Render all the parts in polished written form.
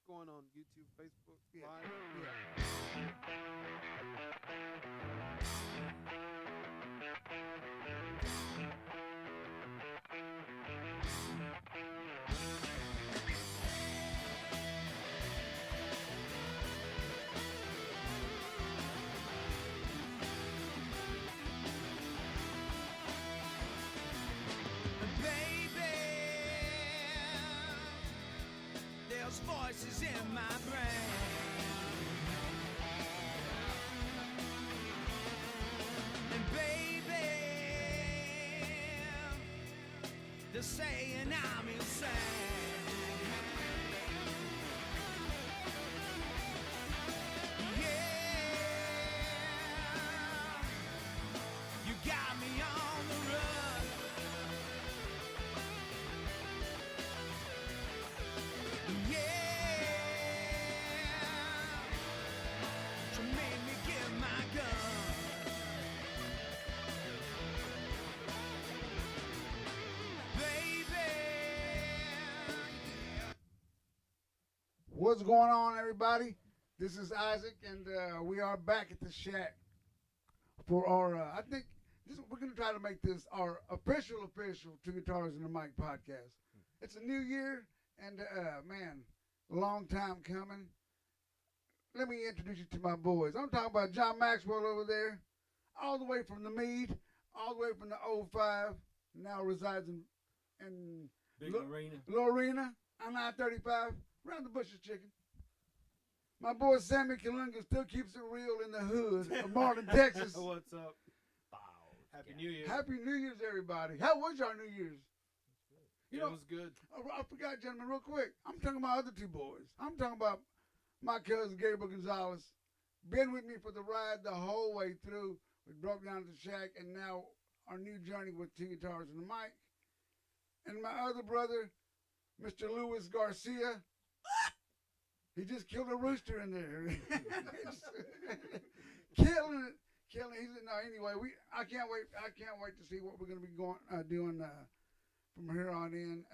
going on YouTube, Facebook, Yeah. Live? There's voices in my brain. And baby, they're saying I'm insane. Yeah, you got me on the run. What's going on, everybody? This is Isaac, and we are back at the shack for our. I think we're going to try to make this our official Two Guitars and a Mic podcast. It's a new year, and man, a long time coming. Let me introduce you to my boys. I'm talking about John Maxwell over there, all the way from the Mead, all the way from the 05, now resides in Big Arena. Lorena on I-35, around the Bush's Chicken. My boy Sammy Kalunga still keeps it real in the hood of Martin, Texas. What's up? Happy New Year. Happy New Year's, everybody. How was your New Year's? You know, it was good. I forgot, gentlemen, real quick. I'm talking about other two boys. I'm talking about my cousin Gabriel Gonzalez. Been with me for the ride the whole way through. We broke down to the shack, and now our new journey with Two Guitars and a Mic. And my other brother, Mr. Luis Garcia. He just killed a rooster in there. Killing it. Anyway, I can't wait to see what we're going to be doing from here on in.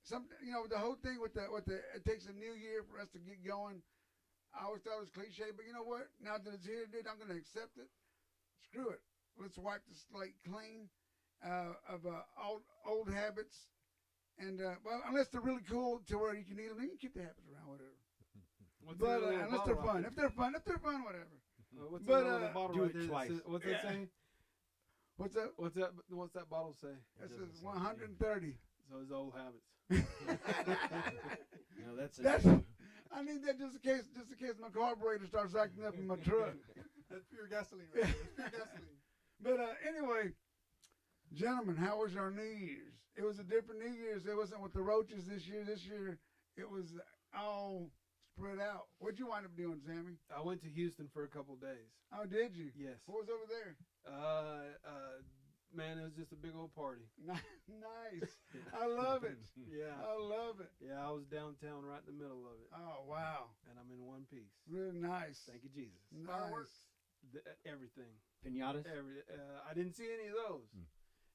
The whole thing with it takes a new year for us to get going. I always thought it was cliche, but you know what? Now that it's here, dude, I'm going to accept it. Screw it. Let's wipe the slate clean of old habits. And well, unless they're really cool to where you can eat them, then you can keep the habits around, whatever. But unless they're fun, if they're fun, whatever. What's But, that little bottle do right it there? twice. What's that saying? What's that? What's that bottle say? That says 130. So it's old habits. No, that's I need that just in case my carburetor starts acting up in my truck. That's pure gasoline right there. It's pure gasoline. But anyway, gentlemen, how was our New Year's? It was a different New Year's. It wasn't with the roaches this year. This year, it was all spread out. What'd you wind up doing, Sammy? I went to Houston for a couple days. Oh, did you? Yes. What was over there? Man, it was just a big old party. Nice. I love it. Yeah. I love it. Yeah, I was downtown right in the middle of it. Oh, wow. And I'm in one piece. Really nice. Thank you, Jesus. Nice. Everything. Pinatas? I didn't see any of those.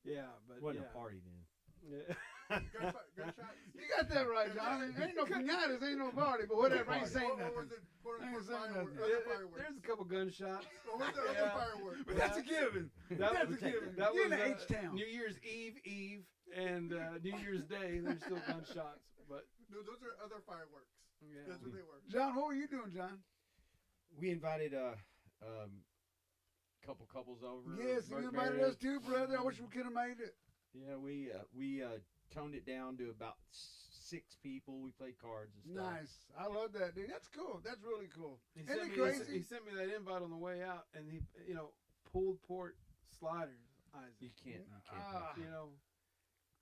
Yeah, but Wasn't yeah. a party then. Yeah. Gunshots. You got that right, John. Ain't no pinatas, ain't no party, but whatever. I ain't saying Or was nothing. it quote I ain't unquote saying fireworks? nothing. Other fireworks. There's a couple gunshots. Or was there Yeah. other fireworks? But that's a given. That's a given. That You're in was the H-Town. New Year's Eve, and New Year's Day. There's still gunshots, but No, those are other fireworks. yeah. That's what they were. John, what were you doing, John? We invited a couple couples over. Yes, you Bert invited Barrett. us too, brother. I wish we could have made it. Yeah, we toned it down to about 6 people. We played cards and stuff. Nice. I love that, dude. That's cool. That's really cool. He Isn't sent, it me, crazy? he sent me that invite on the way out, and he, pulled pork sliders, Isaac. You can't. Ah.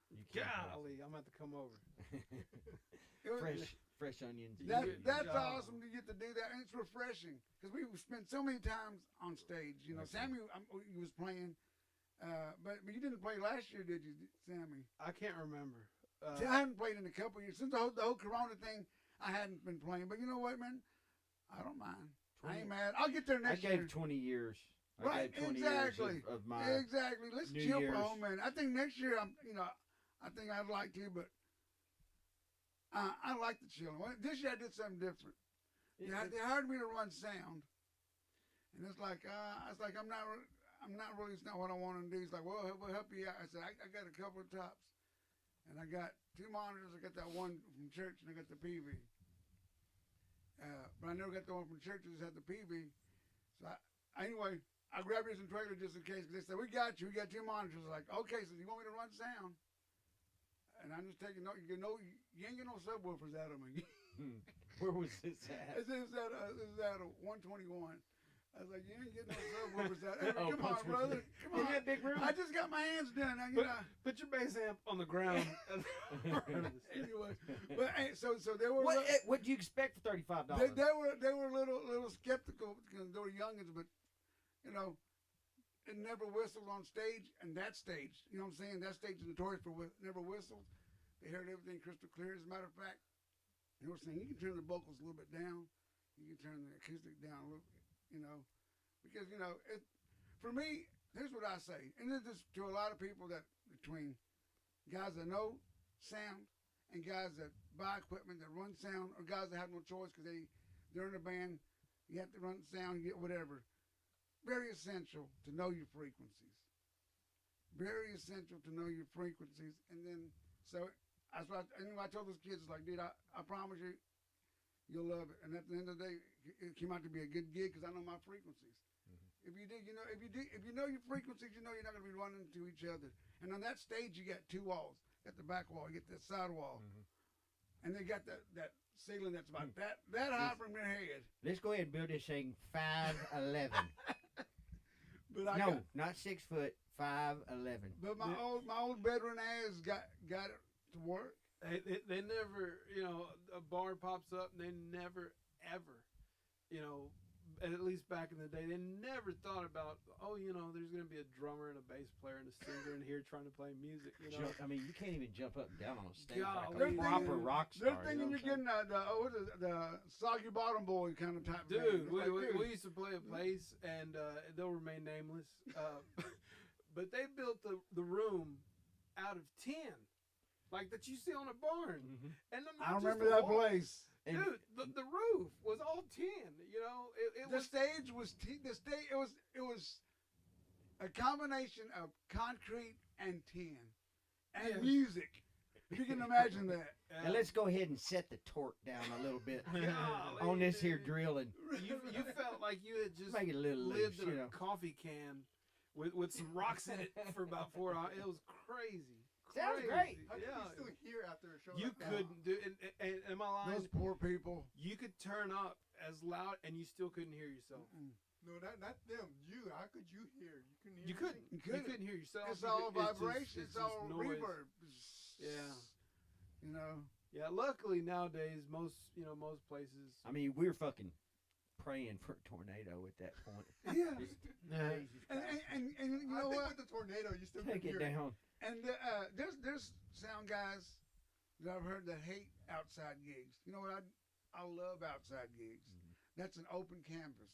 You can't. Golly, I'm about to come over. It was- Fresh onions. That's Yeah. awesome to get to do that, and it's refreshing because we spent so many times on stage. You know, Sammy, he was playing, but you didn't play last year, did you, Sammy? I can't remember. See, I haven't played in a couple years since the whole Corona thing. I hadn't been playing, but you know what, man? I don't mind. I ain't mad. I'll get there I next gave year. 20 years. I Right, gave 20 exactly. years of my. Exactly. Let's New chill Year's. for home, man. I think next year, I think I'd like to, but I like the chilling. This year I did something different. They hired me to run sound, and it's like I'm not really. It's not what I want to do. It's like, well, we'll help you out. I said I got a couple of tops, and I got 2 monitors. I got that one from church, and I got the PV. But I never got the one from church. I just had the PV. So anyway, I grabbed this in trailer just in case. Because they said, we got you. We got 2 monitors. I was like, okay, so you want me to run sound? And I'm just taking note. You ain't get no subwoofers out of me. Where was this at? This is at a 121. I was like, you ain't getting no subwoofers out. Hey, Oh, come on, brother. Come In on. that big room? I just got my hands done. You know. Put your bass amp on the ground. Anyway, but hey, so they were. What do you expect for $35? They were a little skeptical because they were youngins, but you know, it never whistled on stage, and that stage, you know what I'm saying? That stage is notorious for never whistled. They heard everything crystal clear. As a matter of fact, they were saying you can turn the vocals a little bit down, you can turn the acoustic down a little bit, you know, because you know for me, here's what I say, and this is to a lot of people that between guys that know sound and guys that buy equipment that run sound, or guys that have no choice because they're in a band, you have to run sound, you get whatever. Very essential to know your frequencies. Very essential to know your frequencies. And then, so that's what I told those kids, like, dude, I promise you, you'll love it. And at the end of the day, it came out to be a good gig because I know my frequencies. Mm-hmm. If you know your frequencies, you know you're not going to be running into each other. And on that stage, you got 2 walls. You got the back wall, you get that side wall. Mm-hmm. And they got that ceiling that's about that high from your head. Let's go ahead and build this thing 5'11". But not 6 foot, 5'11". But my old veteran ass got it to work. They never, you know, a bar pops up and they never ever, you know, at least back in the day, they never thought about, oh, you know, there's going to be a drummer and a bass player and a singer in here trying to play music. You know, I mean, you can't even jump up and down on a stage God, like a proper rock star. They're thinking you're getting the soggy bottom boy kind of type. Dude, band. we used to play a place, and they'll remain nameless, but they built the room out of tin, like that you see on a barn. Mm-hmm. And I remember that place. Dude, the roof was all tin. You know, the stage was it was a combination of concrete and tin and music. If you can imagine that. And let's go ahead and set the torque down a little bit on this here drill, and you felt like you had just make it a little lived loose, in a coffee can with some rocks in it for about 4 hours. It was crazy. Sounds great. How can you still hear after a show You like that? couldn't do it. And am I lying? Those poor people. You could turn up as loud and you still couldn't hear yourself. No, not them. You. How could you hear? You couldn't hear. You couldn't. anything. You couldn't hear yourself. It's all vibration. It's It's all noise. reverb. Yeah. You know. Yeah. Luckily nowadays, most places. I mean, we're fucking praying for a tornado at that point. Yeah. Jesus Christ. And you know I think what? with the tornado, you still Take can it hear down. And there's sound guys that I've heard that hate outside gigs. You know what? I love outside gigs. Mm-hmm. That's an open canvas.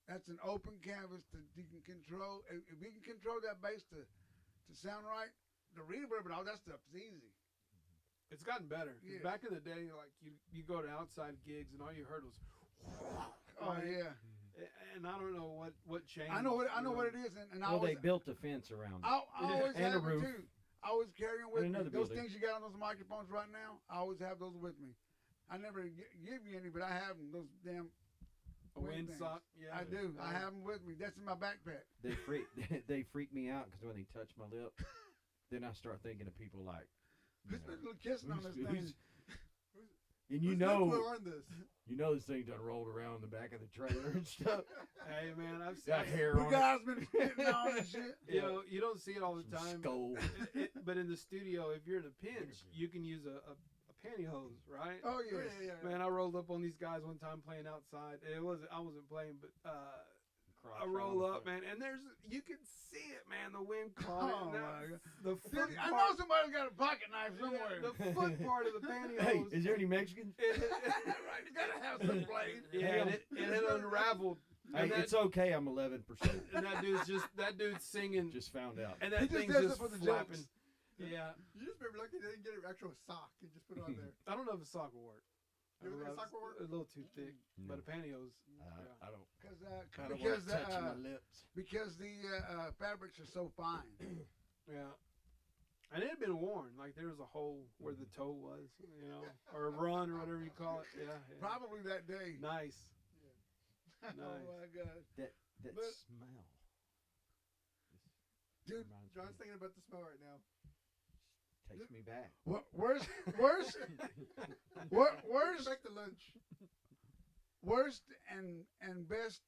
That's an open canvas that you can control. If we can control that bass to sound right, the reverb and all that stuff is easy. It's gotten better. Yeah. Back in the day, like you go to outside gigs and all you heard was. Oh yeah. And I don't know what changed. I know what it is, and Well, they built a fence around it. I always And a have it roof. too. I always carry them with And me. another Those building. things you got on those microphones right now, I always have those with me. I never give you any, but I have them. Those damn a wind things. sock. Yeah, I do. I have them with me. That's in my backpack. They freak me out because when they touch my lip, then I start thinking of people like. Who's been kissing on this thing? And you Who's know, put on this? this thing done rolled around in the back of the trailer and stuff. Hey man, I've Got seen hair The on it. guy's been spitting on and shit. You know, you don't see it all the Some time. skull. But in the studio, if you're in a pinch, you can use a pantyhose, right? Oh Yeah, yeah. yeah, yeah. Man, I rolled up on these guys one time playing outside. I wasn't playing, but I roll up, man, and you can see it, man. The wind caught it. Oh, and my God. The foot I know part, somebody's got a pocket knife somewhere. the foot part of the pantyhose. Hey, is there any Mexicans? Right, you gotta have some blade. Yeah, and it unraveled. Hey, And it's okay. I'm 11%. and that dude's singing, Just found out. and He that just thing's does it just for the flapping. jokes. Yeah. You just remember lucky they didn't get an actual sock and just put it on there. I don't know if a sock will work. You don't think a sock will work? A little too thick, No. but a pantyhose. I don't. Because I don't want to touch my lips. because the fabrics are so fine. Yeah. And it had been worn. Like there was a hole where the toe was, you know, or a run or whatever you call it. Yeah. Probably that day. Nice. Oh my God, That But- smell. dude. Reminds John's me- thinking about the smell right now. takes me back. Worst, Back to lunch. worst and best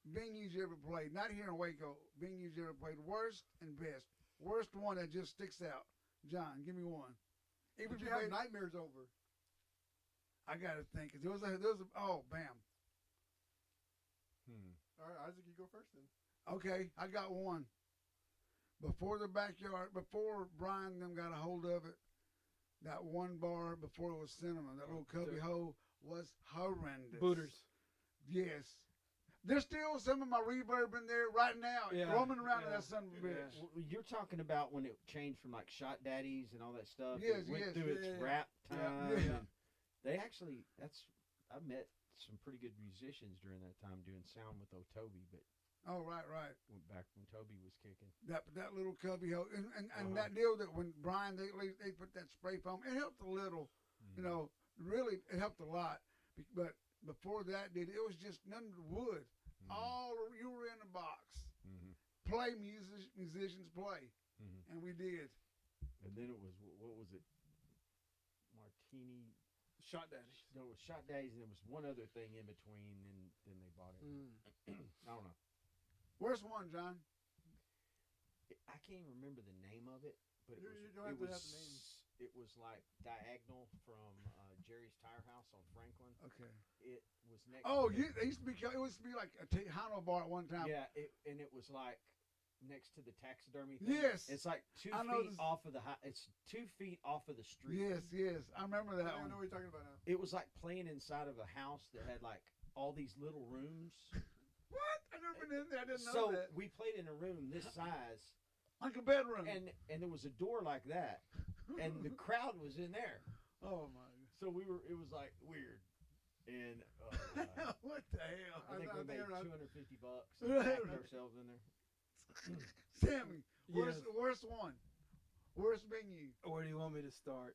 venues you ever played. Not here in Waco. Venues you ever played. Worst and best. Worst one that just sticks out. John, give me one. Even Did if you have played- nightmares over? I gotta think. There was a. Oh, bam. All right, Isaac, you go first then. Okay, I got one. Before the backyard, before Brian and them got a hold of it, that one bar before it was cinema, that little cubby hole was horrendous. Booters. Yes. There's still some of my reverb in there right now, Yeah, roaming around in yeah, that son of a bitch. yeah. Well, you're talking about when it changed from like Shot Daddies and all that stuff. Yes, it went yes, through its yeah, yeah. rap Yeah, time. yeah. and They actually, I met some pretty good musicians during that time doing sound with Toby, but Oh, right. went back when Toby was kicking. That little cubby hole, and Uh-huh. that deal that when Brian they put that spray foam, it helped a little. You know, really it helped a lot. But before that, it was just none of the wood. All you were in a box. Mm-hmm. Play musicians play, Mm-hmm. and we did. And then it was, what was it? Martini. Shot daddy. No, it was Shot Daddies, and there was one other thing in between, and then they bought it. I don't know. Where's one, John? I can't even remember the name of it, but it You was. don't have it to was. have the name. It was like diagonal from Jerry's Tire House on Franklin. Okay. It was next. Oh, to it used to be. It used to be like a Tejano bar at one time. Yeah, and it was like next to the taxidermy thing. Yes. It's like 2 I know feet this- off of the It's 2 feet off of the street. Yes. I remember I that don't know one. what you're talking about now. It was like playing inside of a house that had like all these little rooms. What? I never been in there. I didn't know So that. we played in a room this size, Like a bedroom. and there was a door like that, and the crowd was in there. Oh my. So it was like weird, and What the hell? I think I we made think $250 and packed ourselves in there. Sammy, Yes. worst one. Worst venue. Where do you want me to start?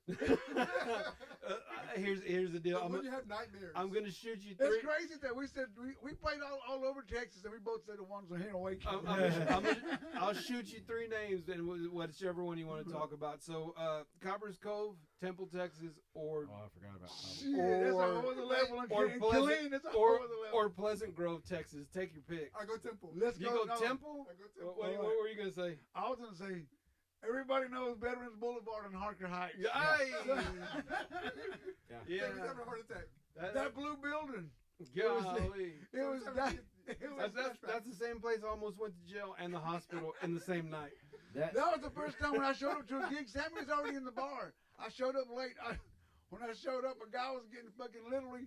Here's the deal. When you have nightmares. I'm gonna shoot you It's three. crazy that we said we played all over Texas and we both said the ones here in Waco. I'll shoot you three names and whichever one you want to talk about. So, Coppers Cove, Temple, Texas, or Oh, I forgot about that. Shit, that's a Or- whole other level. And or Killeen, that's a whole or other level. or Pleasant Grove, Texas. Take your pick. I go Temple. Let's You go. go no, Temple. I go What, Temple. what were you gonna say? I was gonna say, everybody knows Veterans Boulevard and Harker Heights. Aye. Yeah. Yeah. He's having a heart attack. That blue building. Golly. It was that. It was, That's the same place I almost went to jail and the hospital in the same night. that was the first time when I showed up to a gig. Sammy was already in the bar. I showed up late. When I showed up, a guy was getting fucking literally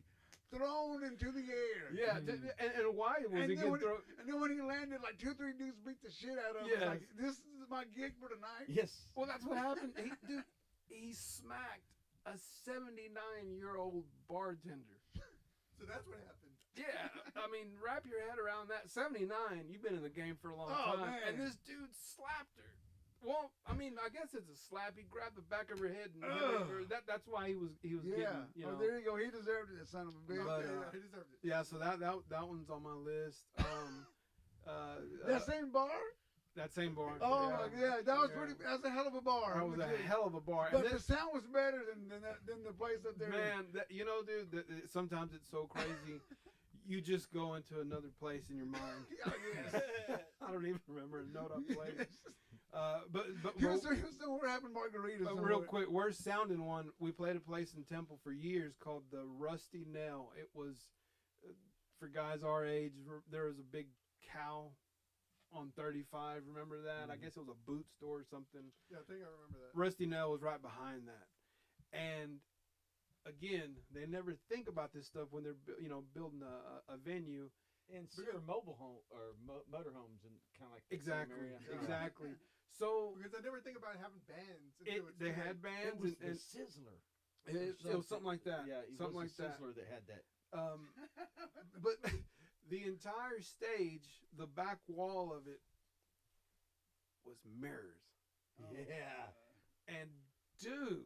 thrown into the air. Yeah, and why was And he then, getting when, thrown? and then when he landed, like 2 or 3 dudes beat the shit out of him. Yes. Like, this is my gig for tonight. Yes. Well, that's what happened. He smacked a 79-year-old bartender. So that's what happened. Yeah, I mean, wrap your head around that. 79, you've been in the game for a long Oh, time. man. And this dude slapped her. Well, I mean, I guess it's a slap. He grabbed the back of her head and hit her. That's why he was Yeah. getting, you know. Oh, there you go. He deserved it, that son of a bitch. But, Yeah, he deserved it. Yeah, so that one's on my list. That same bar? That same bar. Oh, my God. That was Yeah. pretty. That was a hell of a bar. That was a legit. hell of a bar. But And the sound was better than the place up there. man, you know, dude, sometimes it's so crazy. You just go into another place in your mind. Oh, yes. I don't even remember a note I played. But Houston, we're having margaritas. But real quick, worst sounding one, we played a place in Temple for years called the Rusty Nail. It was, for guys our age, there was a big cow on 35. Remember that? I guess it was a boot store or something. Yeah, I think I remember that. Rusty Nail was right behind that. And again, they never think about this stuff when they're building a venue. And super mobile home or motorhomes and kind of like the same Exactly, area. exactly. So Because I never think about having bands. they had bands It was and the Sizzler. it was something like that. Yeah, it something was like the that. Sizzler that had that. But the entire stage, the back wall of it, was mirrors. Yeah. And dude,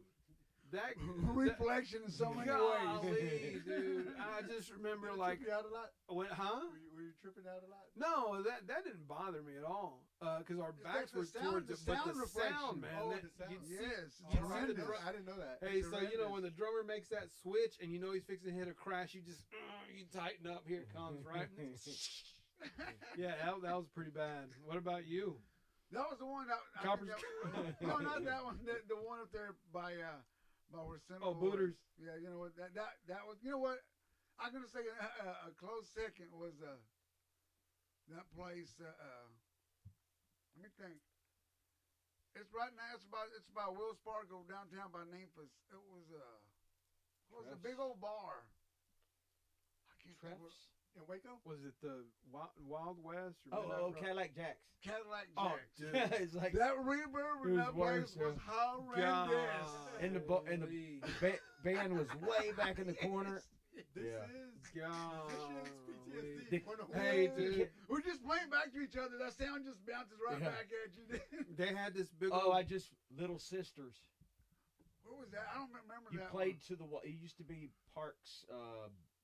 that Reflection in so many golly, ways. dude. I just remember Did it like, trip you out a lot? huh? Were you tripping out a lot? No, that didn't bother me at all. Because our It's backs like were the sound- towards the it, but sound the reflection. sound, man. Oh, that, the sound. you'd see- Yes, you'd see the tremendous. drum- I didn't know that. Hey, so you know when Tremendous. the drummer makes that switch and you know he's fixing to hit a crash, you just you tighten up. Here it comes, right? Yeah, that was pretty bad. What about you? That was the one that. Coppers. No, not that one. The one up there by where Central. Oh, Booters. Yeah, you know what? That was. You know what? I'm gonna say a close second was that place. Let me think. It's right now. It's by Wells Fargo downtown by Memphis. It was what was a big old bar. I can't think what- Traps. In Waco? Was it the Wild West? Or Midnight Oh, Rock? Cadillac Jacks. Cadillac Oh, Jacks. dude. It's like That reverb in It was that place worse, was horrendous. And the Golly. band was way back in the corner. This Yeah. is Golly. PTSD. Hey, The dude. kid- We're just playing back to each other. That sound just bounces right Yeah. back at you. They had this big Oh, old. Little Sisters. What was that? I don't remember You that played to the wall. It used to be Parks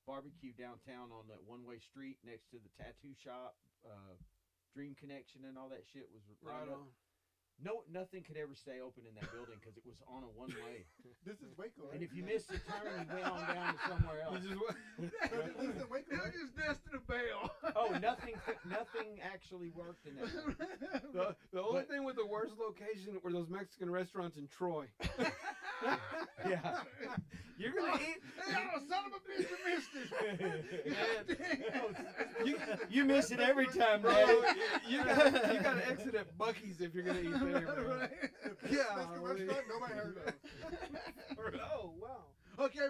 Barbecue downtown on that one-way street next to the tattoo shop, Dream Connection, and all that shit was Right up. on. No, nothing could ever stay open in that building because it was on a one-way. This is Waco, right? And if you missed the turn, you went on down to somewhere else. You just went- This is in Waco, one. They were right? just destined to bail. Oh, nothing actually worked in that. the only But- thing with the worst location were those Mexican restaurants in Troy. Yeah. You're gonna eat. Oh, son of a bitch, you missed it. You miss it every time, Bro, Daddy. you gotta exit at Buc-ee's if you're gonna eat there, man. Right. Yeah. Mexican restaurant nobody heard of. Oh wow. Okay,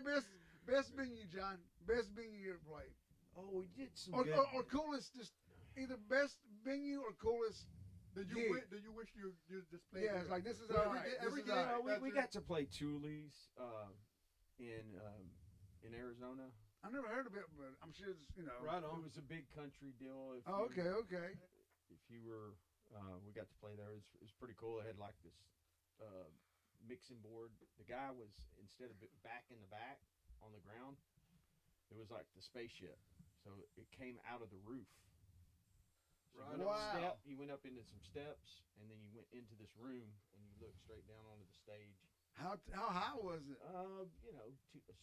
best venue, John. Best venue you ever played. Oh, we did some Or, good. or coolest, just either best venue or coolest. Do Gig. you wish you just played? Yeah, here? it's like this is Well, all right. every This is game- all right. We got to play Thule's in Arizona. I never heard of it, but I'm sure it's, you know. Right It on. was a big country deal. If Oh, you- okay. If you were, we got to play there. It was pretty cool. It had like this mixing board. The guy was, instead of it back in the back on the ground, it was like the spaceship. So it came out of the roof. So Right you went up a on. step, you went up into some steps, and then you went into this room, and you looked straight down onto the stage. How high was it? You know,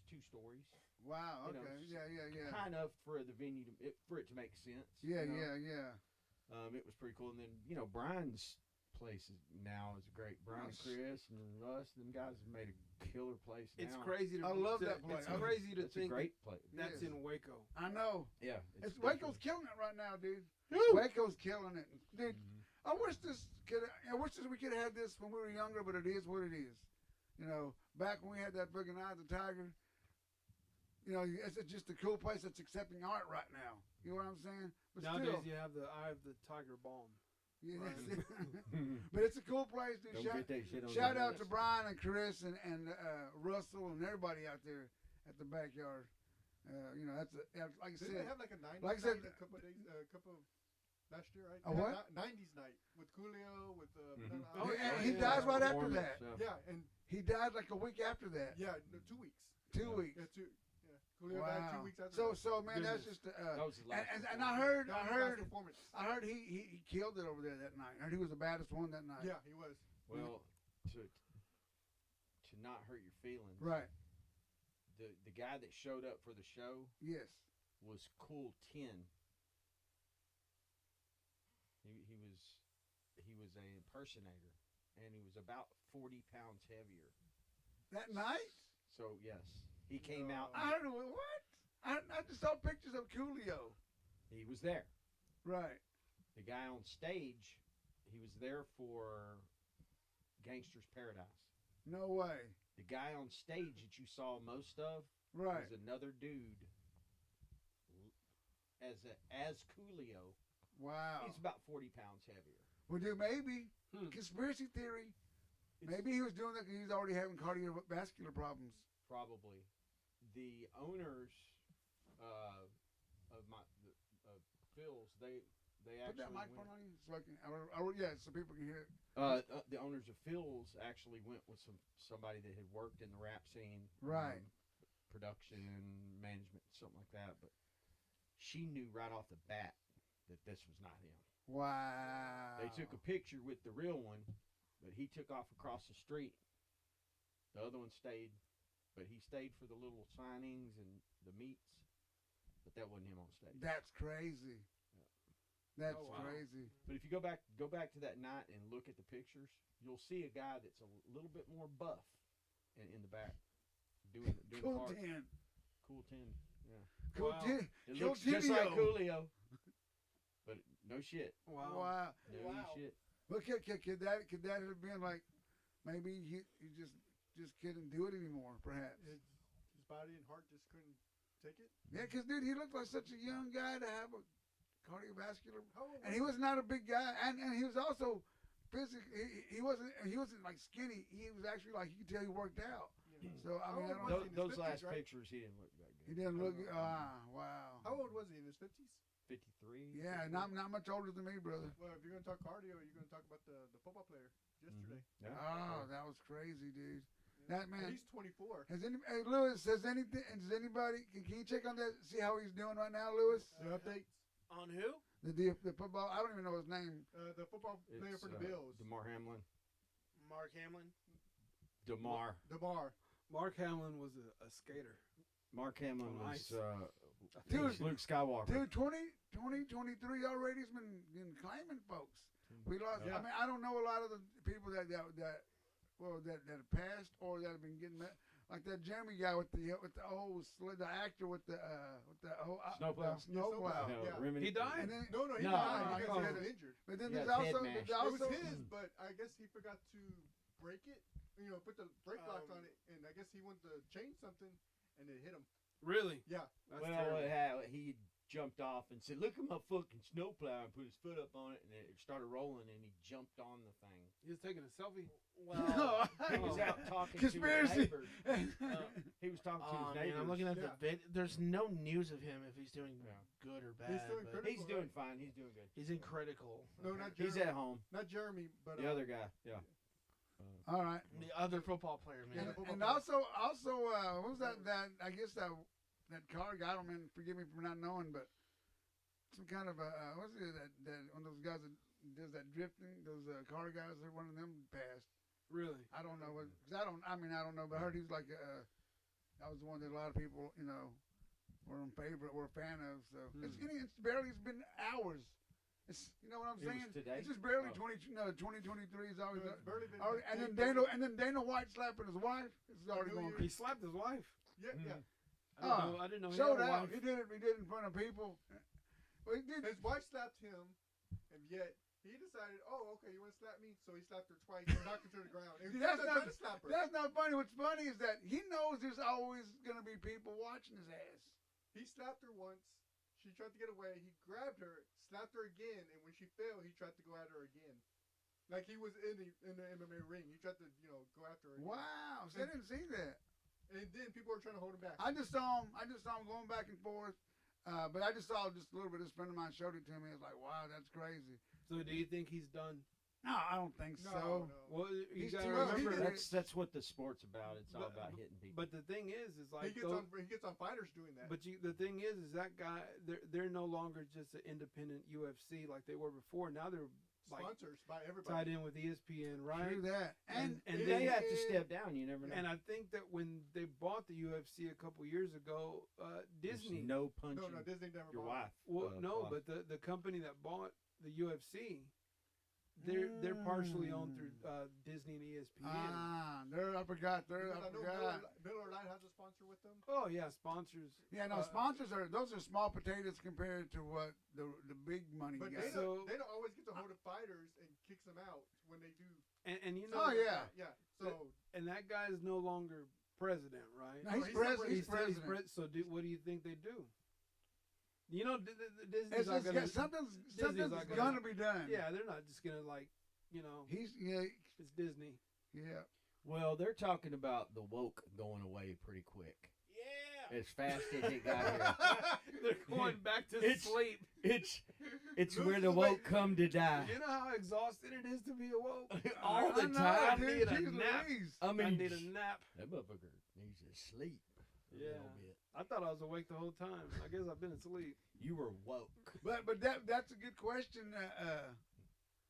two stories. Wow. You know, Okay. Yeah. Kind of for the venue for it to make sense. Yeah, you know? yeah. It was pretty cool. And then, you know, Brian's place now is great. Brian, Nice. Chris, and Russ, them guys have made a killer place now. It's crazy to I love that It's place. crazy to It's a think great place. that's Yes. in Waco. I know. Yeah. It's special. Waco's killing it right now, dude. Woo! Waco's killing it, dude. Mhm. I wish we could have had this when we were younger, but it is what it is. You know, back when we had that fucking Eye of the Tiger. You know, it's just a cool place that's accepting art right now. You know what I'm saying? But Nowadays still, you have the Eye of the Tiger Balm. yeah, Right. but it's a cool place, dude. Don't get that shit on Shout your out to list. Brian and Chris and Russell and everybody out there at the backyard. You know, that's like I Didn't said. they have like a 90s like I said- night a couple of days, last year, right? A They had what? 90s night with Coolio, with Mhm. Oh, yeah, he dies right after Performance, that. so. yeah, and He died like a week after that. yeah, no, 2 weeks. 2 Yeah. weeks. Yeah, Coolio died 2 weeks after. So that. so man, that's Goodness. just That was his last and I heard That was I his last heard performance. I heard he killed it over there that night. I heard he was the baddest one that night. Yeah, he was. Well, to not hurt your feelings. Right. The guy that showed up for the show Yes. was Cool 10. He was a impersonator, and he was about 40 pounds heavier. That night? So yes, he came No. out. I heard what? I just saw pictures of Coolio. He was there. Right. The guy on stage, he was there for Gangster's Paradise. No way. The guy on stage that you saw most of Right. was another dude as Coolio. Wow. He's about 40 pounds heavier. Well, dude, maybe Hmm. conspiracy theory. It's Maybe he was doing that because he's already having cardiovascular problems. probably the owners of Phil's. They Put actually that microphone went, on you so I can. Yeah, so people can hear it. the owners of Phil's actually went with somebody that had worked in the rap scene, Right. production, management, something like that. But she knew right off the bat that this was not him. Wow. They took a picture with the real one, but he took off across the street. The other one stayed, but he stayed for the little signings and the meets. But that wasn't him on stage. That's crazy. That's Oh, wow. crazy. But if you go back to that night and look at the pictures, you'll see a guy that's a little bit more buff in the back doing Cool the part. 10. Cool 10. Yeah. Cool Wow. 10. It Cool looks just like 10. Coolio. But no shit. Wow. Wow. No shit. But could that have been like maybe he just couldn't do it anymore? Perhaps. His body and heart just couldn't take it. Yeah, because dude, he looked like such a young guy to have a cardiovascular, How old and he was not a big guy, and he was also physically he wasn't like skinny. He was actually like you could tell he worked out. you know? So I mean, I How old don't. was he? Those, in his 50s, last right? pictures, he didn't look that He good. didn't look. How Wow. old was he? In his 50s? 53. Yeah, not much older than me, brother. Well, if you're gonna talk cardio, you're gonna talk about the football player yesterday. Yeah. Oh, that was crazy, dude. Yeah. That man. And he's 24. Hey, Lewis, has anything? Does anybody? Can you check on that? See how he's doing right now, Lewis? The updates. On who? The football. I don't even know his name. The football player It's, for the Bills. DeMar Hamlin. Mark Hamlin. DeMar. DeMar. Mark Hamlin was a skater. Mark Hamlin Oh, was nice. Dude, was Luke Skywalker. Dude, 2023 already has been claiming folks. We lost. Yeah. I mean, I don't know a lot of the people that have passed or that have been getting met. Like that Jeremy guy with the actor with the Snowplow? snowplow. Yeah. He died? And then, No, he No, died no, because no. he got injured. but then Yeah, there's his also, head there's mashed. It was also his, but I guess he forgot to break it. You know, put the brake lock on it, and I guess he wanted to change something, and it hit him. Really? Yeah. That's Well, terrible. he jumped off and said, "Look at my fucking snowplow," and put his foot up on it, and it started rolling, and he jumped on the thing. He was taking a selfie. Well, He was out talking Conspiracy. to his neighbors. He was talking to oh, his man, neighbors. I'm looking at Yeah. the vid. There's no news of him if he's doing Yeah. good or bad. He's doing but critical. He's doing fine. He's doing good. he's in critical. No, not Jeremy. He's at home. Not Jeremy, but The other guy. Yeah. all right. The other football player, man. Yeah, football And player. also, what was that? I guess that car guy. I don't mean, forgive me for not knowing, but some kind of what's it that one of those guys that does that drifting? Those car guys. One of them passed. Really? I don't know what. Cause I don't know. But I heard he was like that was one that a lot of people were a fan of. So it's barely. It's been hours. It's you know what I'm It was saying. today? It's just barely Oh. 2023 is always. No, it's barely been already, and then 10, Dana White slapping his wife. It's already New going. Year's. He slapped his wife. Yeah, yeah. I didn't know he Showed had a out. wife. He did it in front of people. Well, he did. His wife slapped him, and yet he decided, oh, okay, you want to slap me? So he slapped her twice and knocked her to the ground. And he That's tried not- to slap her. That's not funny. What's funny is that he knows there's always gonna be people watching his ass. He slapped her once. She tried to get away. He grabbed her, slapped her again, and when she fell, he tried to go at her again. Like he was in the MMA ring. He tried to, go after her. Again. Wow. See, I didn't see that. And then people were trying to hold him back. I just saw him going back and forth. But I just saw just a little bit. This friend of mine showed it to me. It's like, wow, that's crazy. So do you think he's done? No, I don't think No, so. no. Well, you He's gotta too old. He remember. did That's what the sport's about. It's all But- about hitting people. But the thing is like He gets on fighters doing that. But the thing is that guy they're no longer just an independent UFC like they were before. Now they're like Sponsors by tied everybody. in with ESPN, right? True that. And they then have to step down. You never know. and I think that when they bought the UFC a couple years ago, There's Disney. no punching No, Disney never your bought wife. Well, no, wife. but the company that bought the UFC, they're partially owned through Disney and ESPN. I forgot. Because I know Miller Lite has a sponsor with them. Oh yeah, sponsors. Yeah, no, sponsors those are small potatoes compared to what the big money But guys. So- they don't always get to hold the fighters and kicks them out when they do. And you know. Oh yeah. Yeah. So And that guy is no longer president, right? No, he's he's president. separated. He's president. So what do you think they do? You know, Disney's It's not just, gonna. something's not gonna be done. Yeah, they're not just gonna like, He's it's Disney. yeah. Well, they're talking about the woke going away pretty quick. Yeah. As fast as it got here. They're going back to It's- sleep. It's where the woke come to die. You know how exhausting it is to be awoke? All I the know, time. I dude. need a Jeez nap. Louise. I I mean, need a nap. that motherfucker needs to sleep a Yeah. little bit. I thought I was awake the whole time. I guess I've been asleep. You were woke. But that's a good question.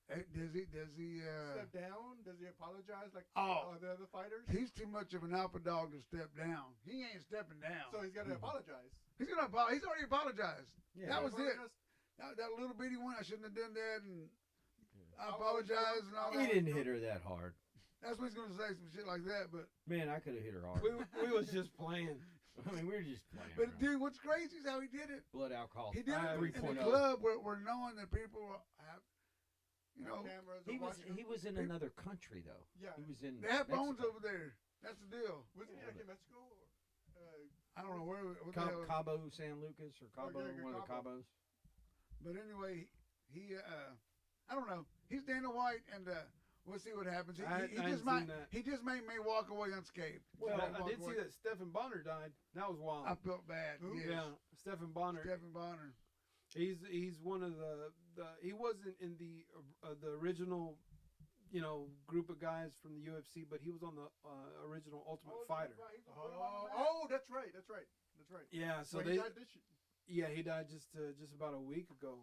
Does he Step down? Does he apologize like Oh. the other fighters? He's too much of an alpha dog to step down. He ain't stepping down. So he's got to apologize. He's already apologized. Yeah. That was it. Apologize? That little bitty one, I shouldn't have done that, and I I was apologize drunk. and all He that. didn't hit her that hard. That's what he's gonna say, some shit like that. But Man, I could have hit her hard. We was just playing. I mean, we were just playing. but around. dude, what's crazy is how he did it. Blood alcohol. He did it in 3.0. the club where knowing that people have, you know, Cameras He are was watching him. he was in another country though. Yeah. He was in. they have phones Mexico. over there. That's the deal. Wasn't he Yeah, like in but- Mexico? I don't know what the hell. Cabo San Lucas or Cabo, yeah, one of the Cabo. Cabos. But anyway, he I don't know. He's Dana White, and we'll see what happens. I He hadn't just might seen that. he just may walk away unscathed. Well, Walk I did away. see that Stephen Bonner died. That was wild. I felt bad. Who? Yes. Yeah, Stephen Bonner. Stephen Bonner. He's one of the he wasn't in the original, group of guys from the UFC, but he was on the original Ultimate Fighter. That's right. That's right. That's right. Yeah, so Wait, they he died this year. he died just about a week ago.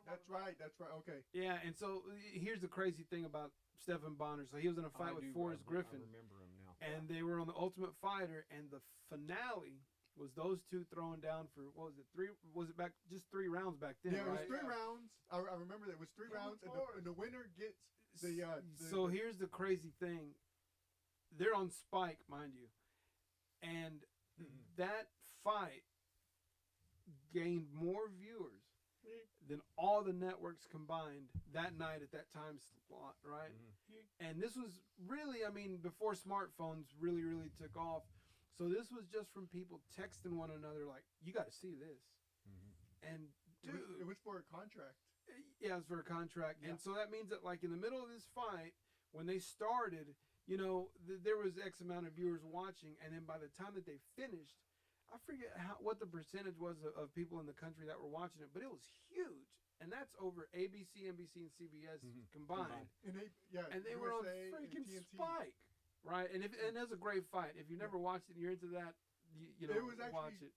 That's right. That's right. Okay. Yeah, and so here's the crazy thing about Stephen Bonner. So he was in a fight with Forrest Griffin, I remember him now. and they were on the Ultimate Fighter, and the finale was those two throwing down for what was it, three? Was it back just 3 rounds back then? Yeah, it was right? 3 rounds. I remember that it was 3 rounds, and the winner gets the. So here's the crazy thing. They're on Spike, mind you, and that fight gained more viewers than all the networks combined that night at that time slot, right? And this was really, I mean, before smartphones really took off. So this was just from people texting one another like, "You got to see this," and dude, it was for a contract. yeah, it's for a contract. Yeah. And so that means that, like, in the middle of this fight, when they started, there was X amount of viewers watching, and then by the time that they finished, I forget what the percentage was of people in the country that were watching it, but it was huge. And that's over ABC, NBC, and CBS combined. And And they were on USA and freaking TNT. Spike, right? And it was a great fight. If you never watched it and you're into that, you know, It was watch actually- it.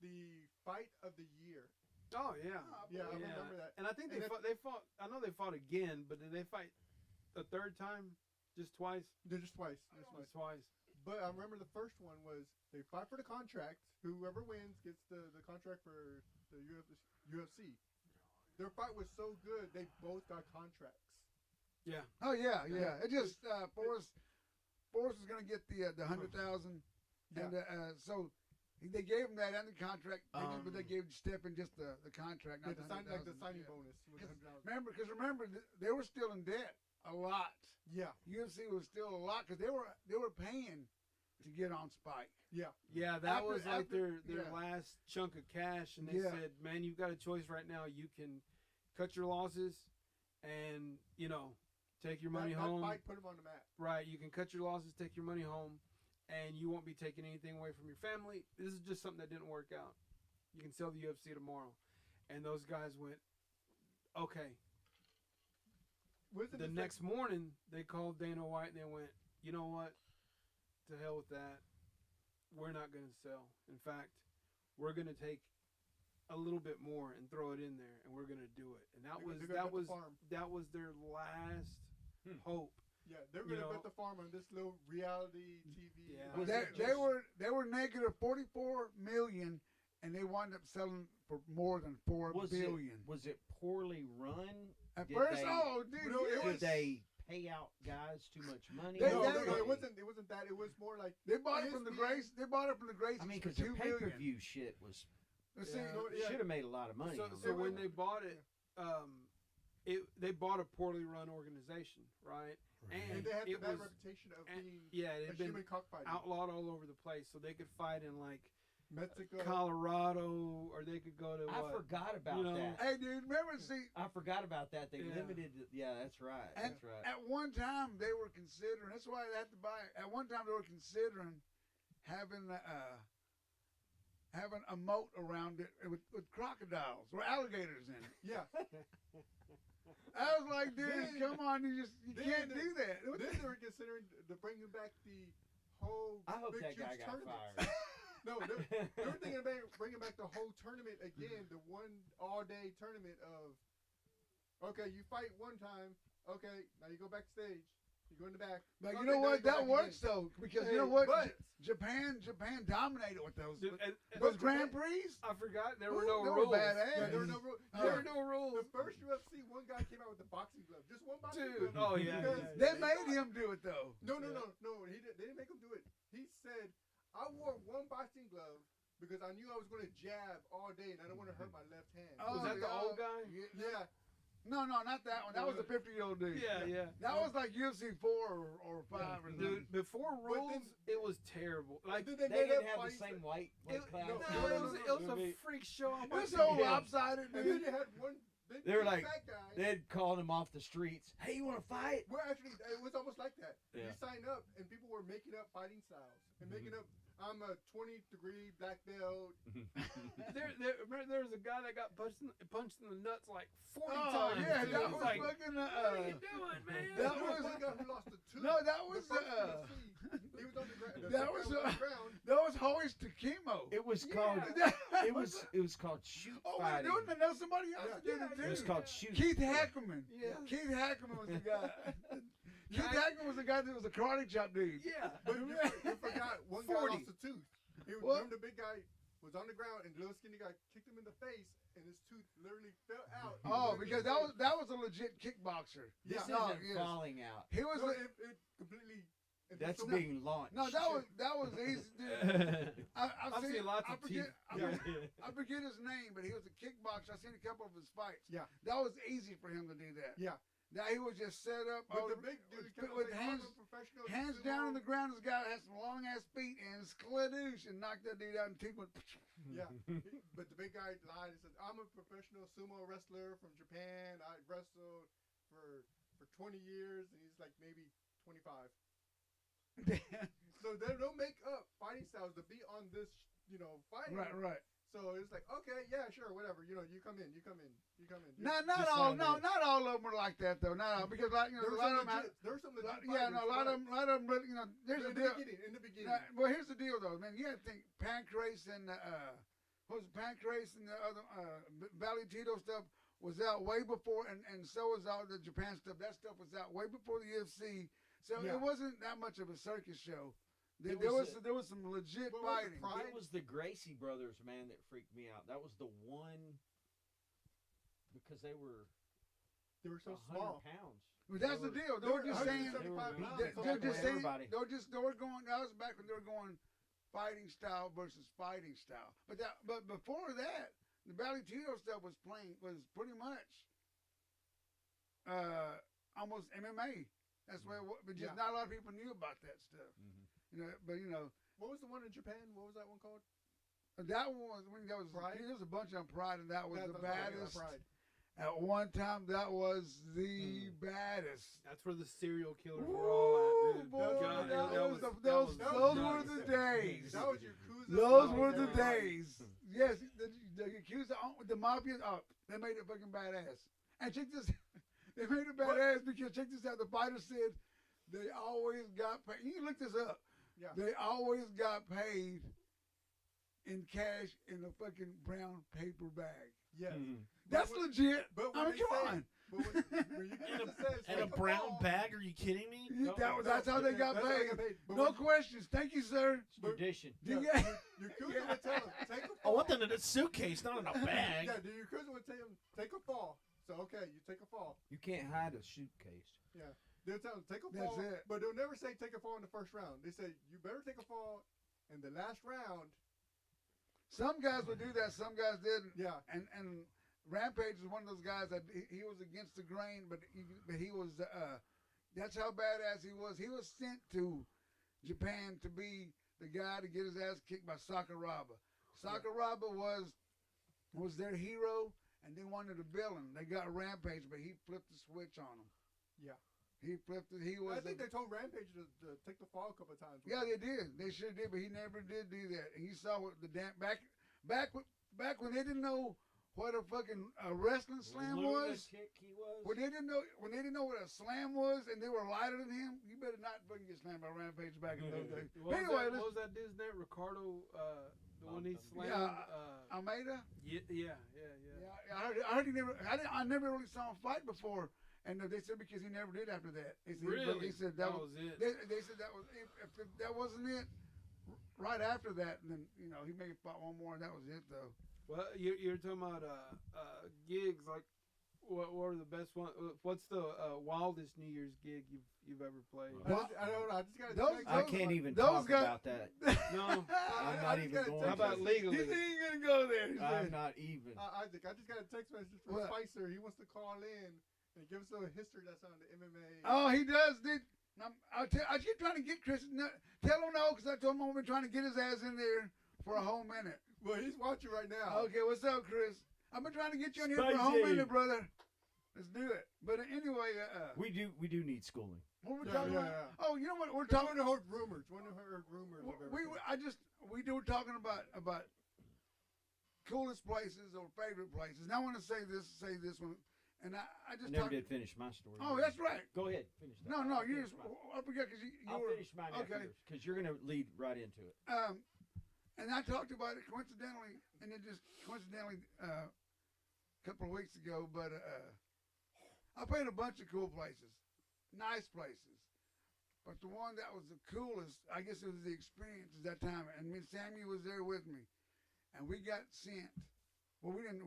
The fight of the year. Oh, yeah. Yeah, I Yeah. remember that. And I think And they fought. I know they fought again, but did they fight a third time? Just twice? They're just twice. Just twice. But I remember the first one was they fight for the contract. Whoever wins gets the contract for the UFC. Their fight was so good, they both got contracts. Yeah. Oh yeah. It just Forrest is gonna get the 100,000, and so they gave him that and the contract, but they gave Stephen just the contract, Yeah, not the the sign, like the 100,000. signing Yeah. bonus was 100,000. Remember, they were still in debt a lot. Yeah, UFC was still a lot because they were paying to get on Spike. yeah. Yeah, that After- was like after- their yeah. last chunk of cash, and they Yeah. said, "Man, you've got a choice right now. You can cut your losses, and take your money that home. fight put him on the map. Right? You can cut your losses, take your money home, and you won't be taking anything away from your family. This is just something that didn't work out. You can sell the UFC tomorrow." And those guys went, "Okay." Wasn't The this next morning, they called Dana White and they went, "You know what? To hell with that. We're not going to sell. In fact, we're going to take a little bit more and throw it in there, and we're going to do it." And that They're was gonna that bet the was farm. that was their last hope. Yeah, they're You gonna know- bet the farm on this little reality TV. Yeah. Was They, it they just- were negative 44 million, and they wound up selling for more than 4 billion. Was it poorly run? At did first, they- dude, No, it yes. Did they pay out guys too much money? They- No, they- no, it wasn't. It wasn't that. It was more like They bought it from the ESPN Grace. They bought it from the Grace. I mean, for because their 2 pay per billion. view shit was Let's Yeah. see. Yeah. should have made a lot of money. So, on so that. when they bought it, they bought a poorly run organization, right? And they had the it bad was reputation of and- being yeah, it a had been human cockfighting. outlawed all over the place, so they could fight in like Mexico. Colorado, or they could go to I what? forgot about You know, that. Hey, dude, remember? See, I forgot about that. They Yeah. limited. Yeah, that's right. And That's right. at one time they were considering. That's why they had to buy it. At one time they were considering having a moat around it with crocodiles or alligators in it. Yeah. I was like, dude, Then- come on, you can't do that. Then they were considering bringing back the whole I hope big that guy huge got tournament. fired. No, they were thinking about bringing back the whole tournament again, the one all-day tournament of, okay, you fight one time, okay, now you go backstage, you go in the back. But okay, you know now what? go That back works again. though, because Hey, you know what? but- Japan dominated with those Dude, and those Japan- Grand Prix. I forgot there Ooh, were no they rules. were badass. Yeah, there were no rules. There were no rules. The first UFC, one guy came out with the boxing glove, just one boxing Dude, glove. oh yeah, Because yeah, They yeah. made him do it though. No, he did, they didn't make him do it. He said, I wore one boxing glove because I knew I was going to jab all day and I don't want to hurt my left hand. Was that the old guy? Yeah. No, not that one. That was a 50-year-old dude. Yeah. That was like UFC 4 or 5 or something. Dude, before But rules, then- it was terrible. Like, Then They made didn't up have the fights same white it, class. no, no, it was a freak show. On It was my so TV. lopsided, And then dude. you had one big They were like- fat guy. They'd called him off the streets. Hey, you want to fight? Well, actually, it was almost like that. Yeah. You sign up, and people were making up fighting styles and making up. I'm a 20-degree black belt. Remember there was a guy that got punched in the nuts like 40 Oh times. yeah, dude. that It was like, fucking. what are you doing, man? that There was was- one guy who lost a tooth. No, that The was first UFC, he was on the ground. that was on the ground. that was Hoist to chemo. It was Yeah. called. It It was called shoot Oh, we're fighting. doing that. No, somebody else Yeah. did it It was too. called shoot. Keith Hackerman. Yeah. Keith Hackerman was the guy. Keith I- Hackerman was the guy that was a karate chop dude. Yeah. But you forgot one guy 40. lost a tooth. He was, What? remember the big guy was on the ground and the little skinny guy kicked him in the face and his tooth literally fell out. Oh, because that was a legit kickboxer. This Yeah. No, isn't yes. falling out. He was. No, a- it completely. That's No. being launched. No, that was easy. Dude. I've seen lots of teeth. I forget his name, but he was a kickboxer. I've seen a couple of his fights. Yeah. That was easy for him to do that. Yeah. Now he was just set up But oh, the big dude kept on with saying, hands I'm a professional hands sumo. down on the ground. This guy has some long ass feet and skladoosh and knocked that dude out and teeth went. Yeah. But the big guy lied and said, I'm a professional sumo wrestler from Japan. I wrestled for 20 years. And he's like maybe 25. So they don't make up fighting styles to be on this, fighting. right. So it's like, okay, yeah, sure, whatever. You come in. Not Just all sound no, good. not all of them are like that though. Not all because like There a were lot some of them. legit, there were some legit Yeah, no, a lot of them. But there's a deal. In the beginning. Well, here's the deal though, man. You got to think Pancrase and what was it, Pancrase and the other Valley Tito stuff was out way before, and so was all the Japan stuff. That stuff was out way before the UFC. So Yeah. it wasn't that much of a circus show. There It was was there was some legit What was it, fighting. Pride? It was the Gracie brothers, man, that freaked me out. That was the one because they were They were so 100 small. pounds. But that's the deal. They were just saying. They were 175 beating pounds. the They're crap just out of saying. everybody. They were going. That was back when they were going fighting style versus fighting style. But before that, the Valley Tito stuff was pretty much almost MMA. That's where. But just Yeah. not a lot of people knew about that stuff. But What was the one in Japan? What was that one called? that one was Pride? there was a bunch on Pride, and that was That's the what I was baddest. Pride. At one time, that was the baddest. That's where the serial killers were all at, dude. Boy, God, those nuts. were the days. That was Yakuza. Those That were was the everybody. days. Yes, the Yakuza, the Mafia, they made it fucking badass. And check this, they made it badass because check this out, the fighter said they always got paid. You can look this up. Yeah. They always got paid in cash in a fucking brown paper bag. Yes. That's when- legit. But I when mean, they come say- on. But when Yakuza says And a take brown ball, bag? Are you kidding me? That's how they got that's how they paid. got paid. But No when- questions. Thank you, sir. It's tradition. Yeah, Yeah. Yakuza would tell him, take a I fall. want them in a suitcase, not in a bag. Yeah, the Yakuza would tell him, take a fall. So, okay, you take a fall. You can't hide a suitcase. Yeah. They'll tell him, take a That's fall. it. But they'll never say take a fall in the first round. They say, you better take a fall in the last round. Some guys would do that. Some guys didn't. Yeah. And Rampage was one of those guys that he was against the grain, but he was. That's how badass he was. He was sent to Japan to be the guy to get his ass kicked by Sakuraba. Sakuraba was their hero, and they wanted to bill him. They got Rampage, but he flipped the switch on them. Yeah. He flipped it. He was. I think they told Rampage to take the fall a couple of times. Yeah, they did. They sure did, but he never did do that. And you saw what the damn back when they didn't know what a fucking wrestling slam was. Lunatic he was. When they didn't know what a slam was, and they were lighter than him. You better not fucking get slammed by Rampage back in those days. What Anyway, was that dude's name? Ricardo, the one he slammed. Almeida. Yeah. I heard he never. I never really saw him fight before, and they said because he never did after that. They said, Really? He said that was it. They said that was if that wasn't it. Right after that, and then he may have fought one more, and that was it though. Well, you're talking about gigs. Like, what were the best one? What's the wildest New Year's gig you've ever played? I don't know. I just got I can't even talk about that. No, I'm not even going. How about legally? He ain't gonna go there. I'm not even. Isaac, I just got a text message from Spicer. He wants to call in and give us a little history that's on the MMA. Oh, he does, dude. I keep trying to get Chris. No, tell him no, because I told him I've been trying to get his ass in there for a whole minute. Well, he's watching right now. Okay, what's up, Chris? I've been trying to get you in here for a whole minute, brother. Let's do it. But anyway, we do need schooling. What we're talking about? Oh, you know what we're talking about? Rumors. One of her rumors. We were talking about coolest places or favorite places. Now I want to say this one. And I just never did finish my story. Oh, that's right. Go ahead, finish that. No, you just I forget because I'll finish mine after yours because you're going to lead right into it. And I talked about it coincidentally, and it just coincidentally a couple of weeks ago. But I played a bunch of cool places, nice places. But the one that was the coolest, I guess it was the experience at that time. And Sammy was there with me, and we got sent. Well, we didn't.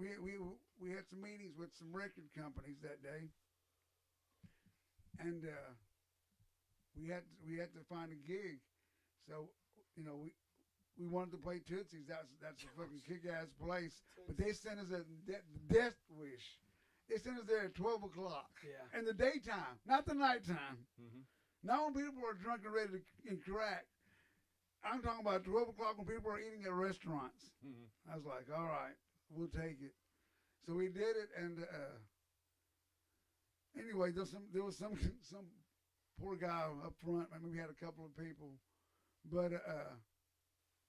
We had some meetings with some record companies that day, and we had to find a gig. So we wanted to play Tootsie's. That's a fucking kick-ass place. But they sent us a Death Wish. They sent us there at 12 o'clock. Yeah. In the daytime, not the nighttime. Mm-hmm. Not when people are drunk and ready to crack. I'm talking about 12 o'clock when people are eating at restaurants. Mm-hmm. I was like, all right. We'll take it. So we did it, and anyway, there was some poor guy up front. Maybe we had a couple of people, but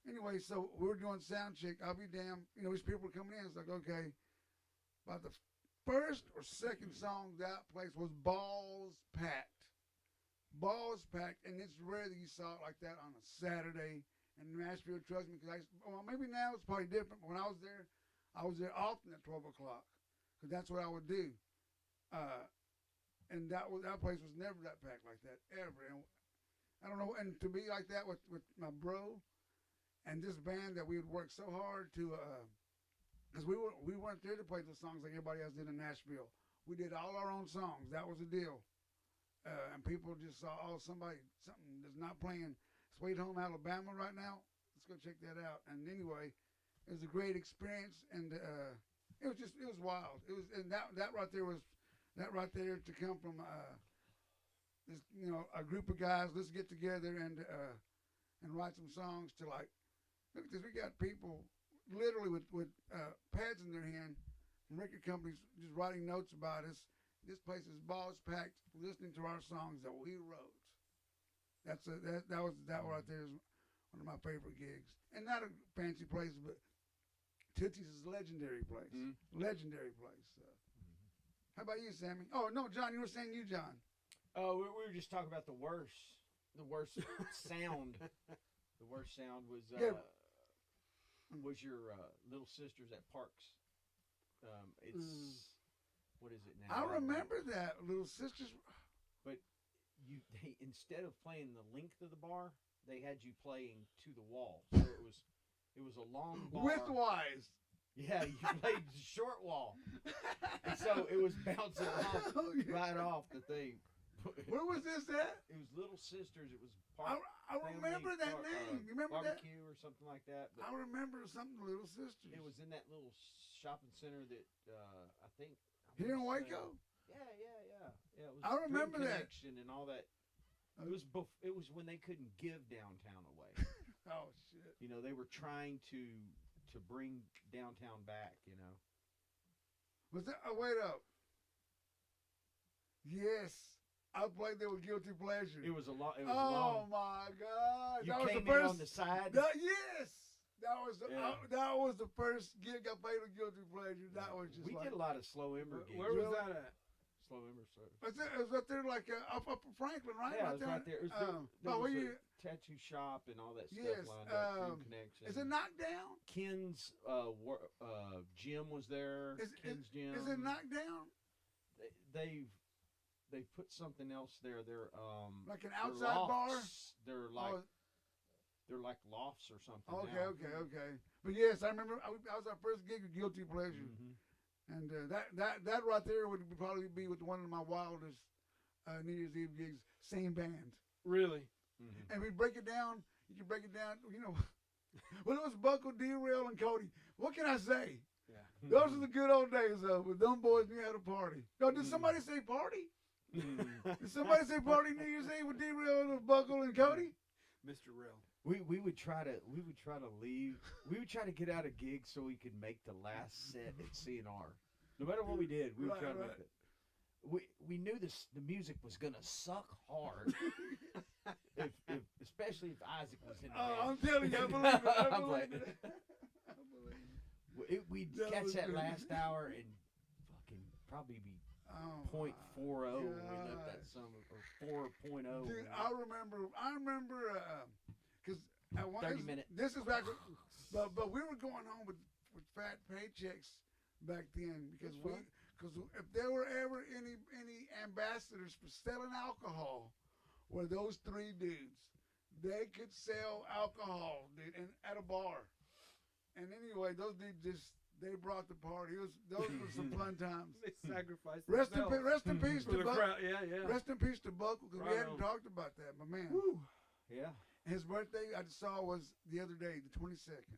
anyway, so we were doing sound check. I'll be damned. These people were coming in. It's like, okay, about the first or second song that place was Balls Packed. Balls Packed, and it's rare that you saw it like that on a Saturday in Nashville. Trust me, because maybe now it's probably different. But when I was there often at 12 o'clock because that's what I would do. And that place was never that packed like that ever. And I don't know. And to be like that with my bro and this band that we would work so hard to, because we weren't there to play the songs like everybody else did in Nashville. We did all our own songs. That was the deal. And people just saw, something that's not playing Sweet Home Alabama right now. Let's go check that out. And anyway. It was a great experience, and it was wild. It was, and that right there to come from this, a group of guys. Let's get together and write some songs. To like, look at this. We got people literally with pads in their hand from record companies just writing notes about us. This place is balls packed, listening to our songs that we wrote. That right there is one of my favorite gigs, and not a fancy place, but. Tootsie's is a legendary place. Mm-hmm. Legendary place. How about you, Sammy? Oh, no, John, you were saying John. Oh, we were just talking about the worst sound. The worst sound was your Little Sisters at Parks. What is it now? I remember that, Little Sisters. But they instead of playing the length of the bar, they had you playing to the wall. So it was a long bar. Widthwise. Yeah, you played the short wall. And so it was bouncing off right off the thing. Where was this at? It was Little Sisters. It was I remember that name. You remember that? Barbecue or something like that. But I remember something Little Sisters. It was in that little shopping center that I think. Here in Waco? Yeah. It was I remember that. Connection and all that. It was when they couldn't give downtown away. Oh shit! They were trying to to bring downtown back. You know. Was that? Oh, wait up. Yes, I played there with Guilty Pleasure. It was a lot. It was Oh long. my God! You that was came the first. in on the side. Yes, that was Yeah. that was the first gig I played with Guilty Pleasure. That was just We like, did a lot of Slow Ember gigs. Where was that at? Slow Ember, so. It was up there like up in Franklin, right? Yeah, it was right there. It was there where was you? a tattoo shop and all that Yes, stuff lined up. Dream Connection. Is it knocked down? Ken's gym was there. Ken's gym. Is it knocked down? They put something else there. They're Like an they're outside bar? lofts. They're like lofts or something. now. Okay. But yes, I remember I was our first gig with Guilty Pleasure, Mhm. and that right there would probably be with one of my wildest New Year's Eve gigs. Same band, Really? Mhm. and we break it down. You can break it down. You know, well, it was Buckle, D-Rail, and Cody. What can I say? Yeah. Those are the good old days, though. With them boys knew how to party. No, did somebody say party? Did somebody say party New Year's Eve with D-Rail and Buckle and Cody? Mr. Rail. We would try to leave. We would try to get out of gigs so we could make the last set at CNR. No matter what we did, we would try to make it. We knew the music was gonna suck hard. if especially if Isaac was in the band. I'm telling you, I believe it. I I'm believe like- it. We'd That catch was that good. last hour and fucking probably be Oh, .40 when we left God. that summer, or 4.0. Dude, I remember, because 30 minutes. This is back, but we were going home with fat paychecks back then because if there were ever any ambassadors for selling alcohol, were those three dudes. They could sell alcohol, dude, and at a bar. And anyway, those dudes they brought the party. Those were some fun times. They sacrificed Rest in themselves peace for to the Buck. crowd. Yeah. Rest in peace to Buckle, because we Right hadn't on. talked about that, my man. Yeah. His birthday I just saw was the other day, the 22nd.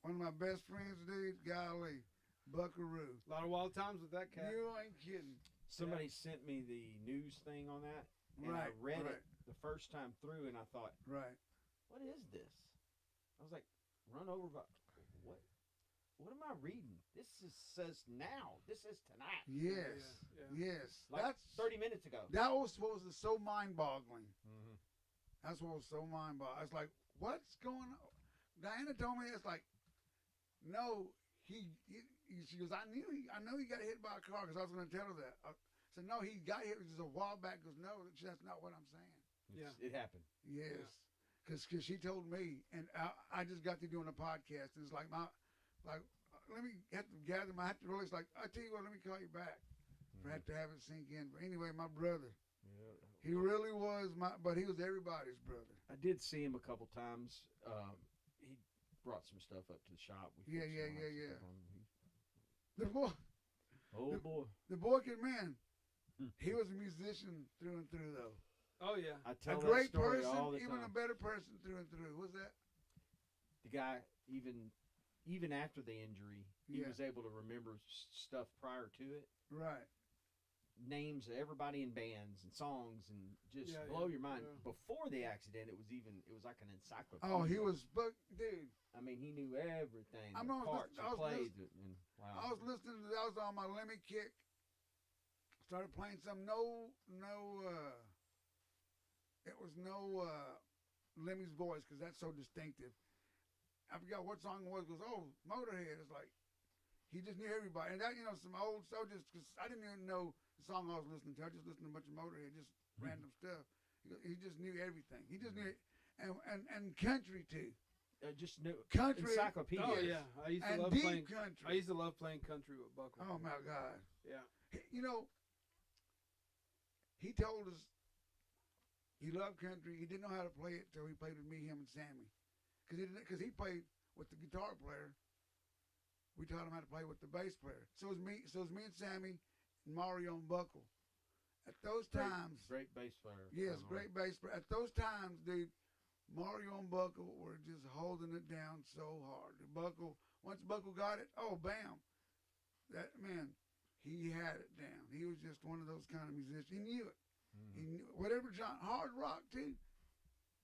One of my best friends, dude, golly, Buckaroo. A lot of wild times with that cat. You ain't kidding. Somebody sent me the news thing on that, and I Right, read right. it the first time through, and I thought, Right. "What is this?" I was like, "Run over by what? What am I reading? Says now. This is tonight. Yes. Yeah. Yes. Like 30 minutes ago." That was what was so mind-boggling. Mm-hmm. That's what was so mind-boggling. I was like, what's going on? Diana told me, it's like, no, she goes, I know he got hit by a car, because I was going to tell her that. I said, no, he got hit just a while back. Goes, no, that's not what I'm saying. Yeah. It happened. Yes. Because she told me, and I just got to doing a podcast, and it's like, let me have to gather my, I have to release, like, I tell you what, let me call you back. I have to have it sink in. But anyway, my brother, Yeah. he really was but he was everybody's brother. I did see him a couple times. He brought some stuff up to the shop. We Yeah, fixed yeah, some yeah, lights yeah. up on him. The boy, Oh boy! the boy can man. He was a musician through and through, though. Oh yeah. I A tell that great story person, all the even time. a better person through and through. What's that? The guy, even after the injury, he Yeah. was able to remember stuff prior to it. Right. Names of everybody in bands and songs, and just Yeah, blow yeah, your mind. yeah. Before the accident, it was like an encyclopedia. Oh, he was, dude. I mean, he knew everything. I'm the almost parts, listening- the I was plays, listening- and wow. I was listening to. I was on my Lemmy kick. Started playing some it was no Lemmy's voice, because that's so distinctive. I forgot what song it was. Goes, oh, Motorhead. It's like he just knew everybody, and that some old soldiers. Because I didn't even know the song I was listening to. I just listened to a bunch of Motorhead, just random stuff. He just knew everything. He just knew it, and country too. Just knew Country. encyclopedia. Oh yeah. I used to And love deep playing. country. I used to love playing country with Buckle. Oh my God. Yeah. He told us he loved country. He didn't know how to play it till he played with me, him, and Sammy. Because he played with the guitar player. We taught him how to play with the bass player. So it was me and Sammy and Mario and Buckle. At those times, Great bass player. yes, Conroy. great bass player. At those times, dude, Mario and Buckle were just holding it down so hard. Once Buckle got it, oh, bam. That man, he had it down. He was just one of those kind of musicians. He knew it. Mhm. He knew whatever genre, hard rock too,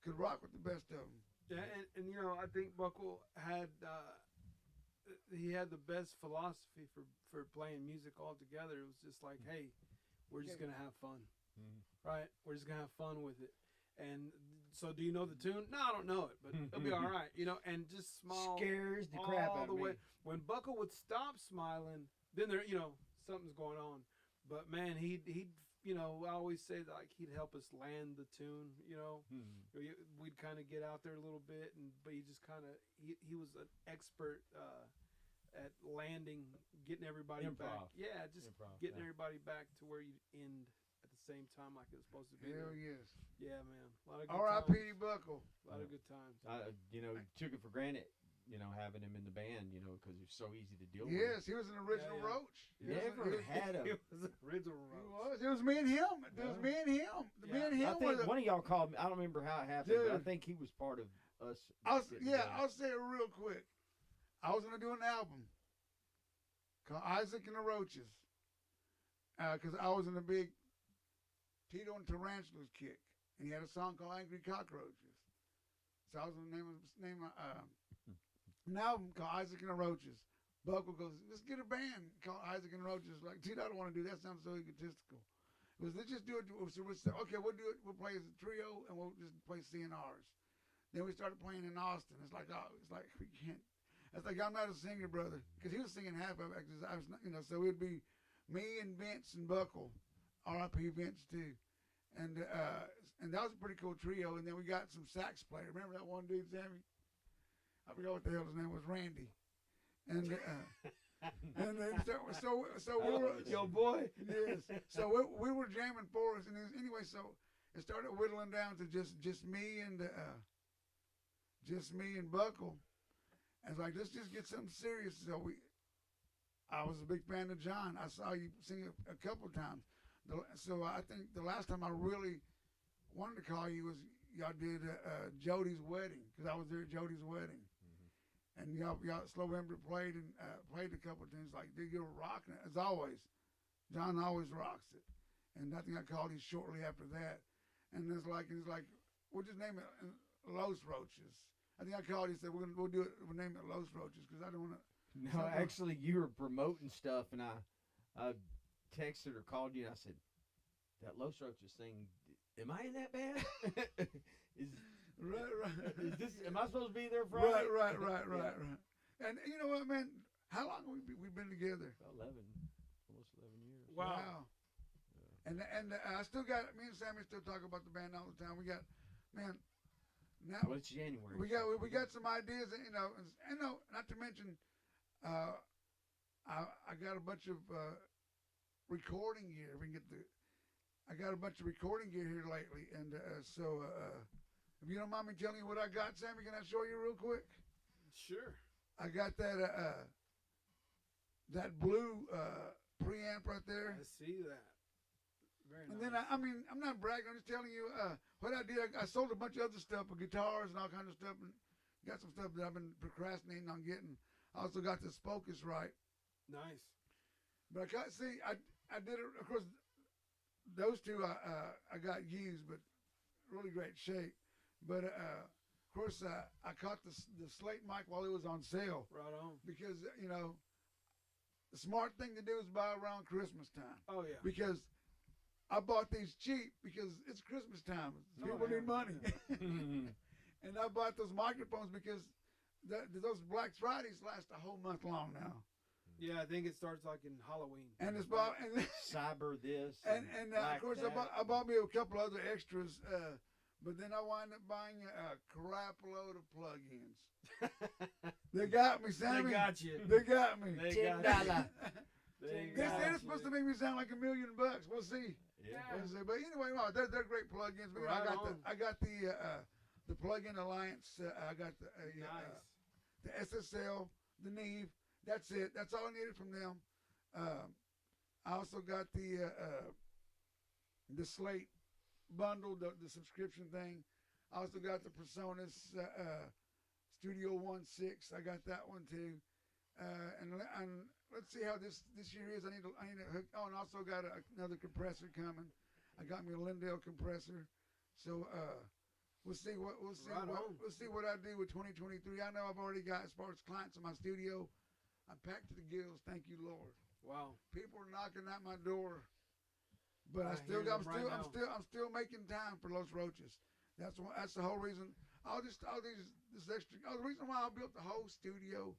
could rock with the best of them. Yeah, and I think Buckle had he had the best philosophy for playing music altogether. It was just like, hey, we're just gonna have fun, right? We're just gonna have fun with it. And so, do you know the tune? No, I don't know it, but it'll be all right, you know. And just smile Scares the crap all out the of me. way. When Buckle would stop smiling, then there, you know, something's going on. But man, he'd you know, I always say that, like, he'd help us land the tune, you know. We'd kind of get out there a little bit, but he just kind of he was an expert at landing, getting everybody back. Improv. Yeah, just getting everybody back to where you end at the same time, like it was supposed to be. Hell there. yes. Yeah, man. A lot of good R.I.P. times. Buckle. A lot of good times. You know, took it for granted, you know, having him in the band, you know, because he was so easy to deal Yes, he was an original Yeah, yeah. Roach. He Never was, had a. It was the original He Roach. was. It was me and him. It was me and him. Me and him I think were the, one of y'all called me. I don't remember how it happened, but I Dude. think he was part of us. I'll getting together. say it real quick. I was gonna do an album called Isaac and the Roaches, because I was in a big Tito and Tarantulas kick, and he had a song called Angry Cockroaches. So I was gonna name an album called Isaac and the Roaches. Buckle goes, let's get a band called Isaac and the Roaches. Like, Tito, I don't want to do that. Sounds so egotistical. It was, let's just do it. So we said, okay, we'll do it. We'll play as a trio, and we'll just play CNRs. Then we started playing in Austin. It's like, oh, it's like we can't. It's like, I'm not a singer, brother, because he was singing half of it. I was not, you know, so it'd be me and Vince and Buckle, R.I.P. Vince too, and that was a pretty cool trio. And then we got some sax player. Remember that one dude, Sammy? I forgot what the hell his name was, Randy. And and then so we were Yo, boy. yes. So we were jamming for us, and anyway, so it started whittling down to just me and Buckle. And it's like, let's just get something serious. So I was a big fan of John. I saw you sing a couple times. So I think the last time I really wanted to call you was y'all did Jody's wedding, because I was there at Jody's wedding. And y'all Slow Ember played a couple of things. Like, dude, you were rocking it as always. John always rocks it. And I think I called you shortly after that. And it's like we'll just name it Los Roaches. I think I called you and said we'll do it. We'll name it Los Roaches because I don't want to. No, actually, you were promoting stuff, and I texted or called you, and I said, that Los Roaches thing, am I in that band? Right. Am I supposed to be there Friday? Right. And you know what, man? How long have we been together? About almost 11 years. Wow. Yeah. And I still got, me and Sammy still talk about the band all the time. We got, man. Now Well, it's January. we got some ideas, and not to mention, I got a bunch of recording gear. I got a bunch of recording gear here lately, and so if you don't mind me telling you what I got, Sammy, can I show you real quick? Sure. I got that blue preamp right there. I see that. Very And nice. then I mean, I'm not bragging. I'm just telling you what I did. I sold a bunch of other stuff, guitars and all kinds of stuff, and got some stuff that I've been procrastinating on getting. I also got this Focusrite. Nice. But I can't see. I did it. Of course, those two I got used, but really great shape. But of course, I caught the Slate mic while it was on sale Right on. because the smart thing to do is buy around Christmas time. Oh yeah. Because I bought these cheap because it's Christmas time. People need money. And I bought those microphones because those Black Fridays last a whole month long now. Yeah, I think it starts like in Halloween. And it's about Cyber this. and black of course that. I bought me a couple other extras, but then I wound up buying a crap load of plugins. They got me, Sammy. They got you. They got me. They $10. got you. They got said it's you. supposed to make me sound like $1 million. We'll see. Yeah. We'll see. But anyway, no, they're great plugins. But, Right I got the Plugin Alliance. I got Nice. the SSL, the Neve. That's it. That's all I needed from them. I also got the Slate bundle, the subscription thing. I also got the Presonus Studio 1.6. I got that one too. And let's see how this year is. I need to hook. Oh, and also got another compressor coming. I got me a Lindell compressor. So we'll see what Right on. we'll see what I do with 2023. I know I've already got, as far as clients in my studio, I'm packed to the gills. Thank you, Lord. Wow. People are knocking at my door, but I I'm still hear them right now. making time for Los Roaches. That's the whole reason. This extra. The reason why I built the whole studio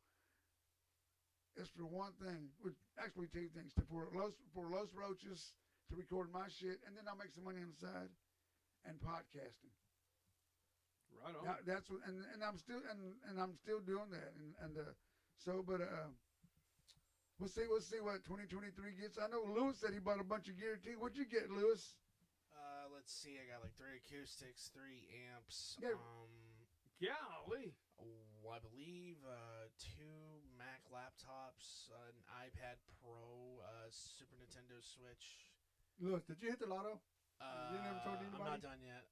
is for one thing, which actually two things: for Los Roaches to record my shit, and then I'll make some money on the side, and podcasting. Right on. That's what, and I'm still doing that, we'll see what 2023 gets. I know Lewis said he bought a bunch of gear too. What'd you get, Lewis? Let's see. I got like 3 acoustics, 3 amps. Yeah. Golly. I believe 2 Mac laptops, an iPad Pro, Super Nintendo Switch. Lewis, did you hit the lotto? You never told anybody? I'm not done yet.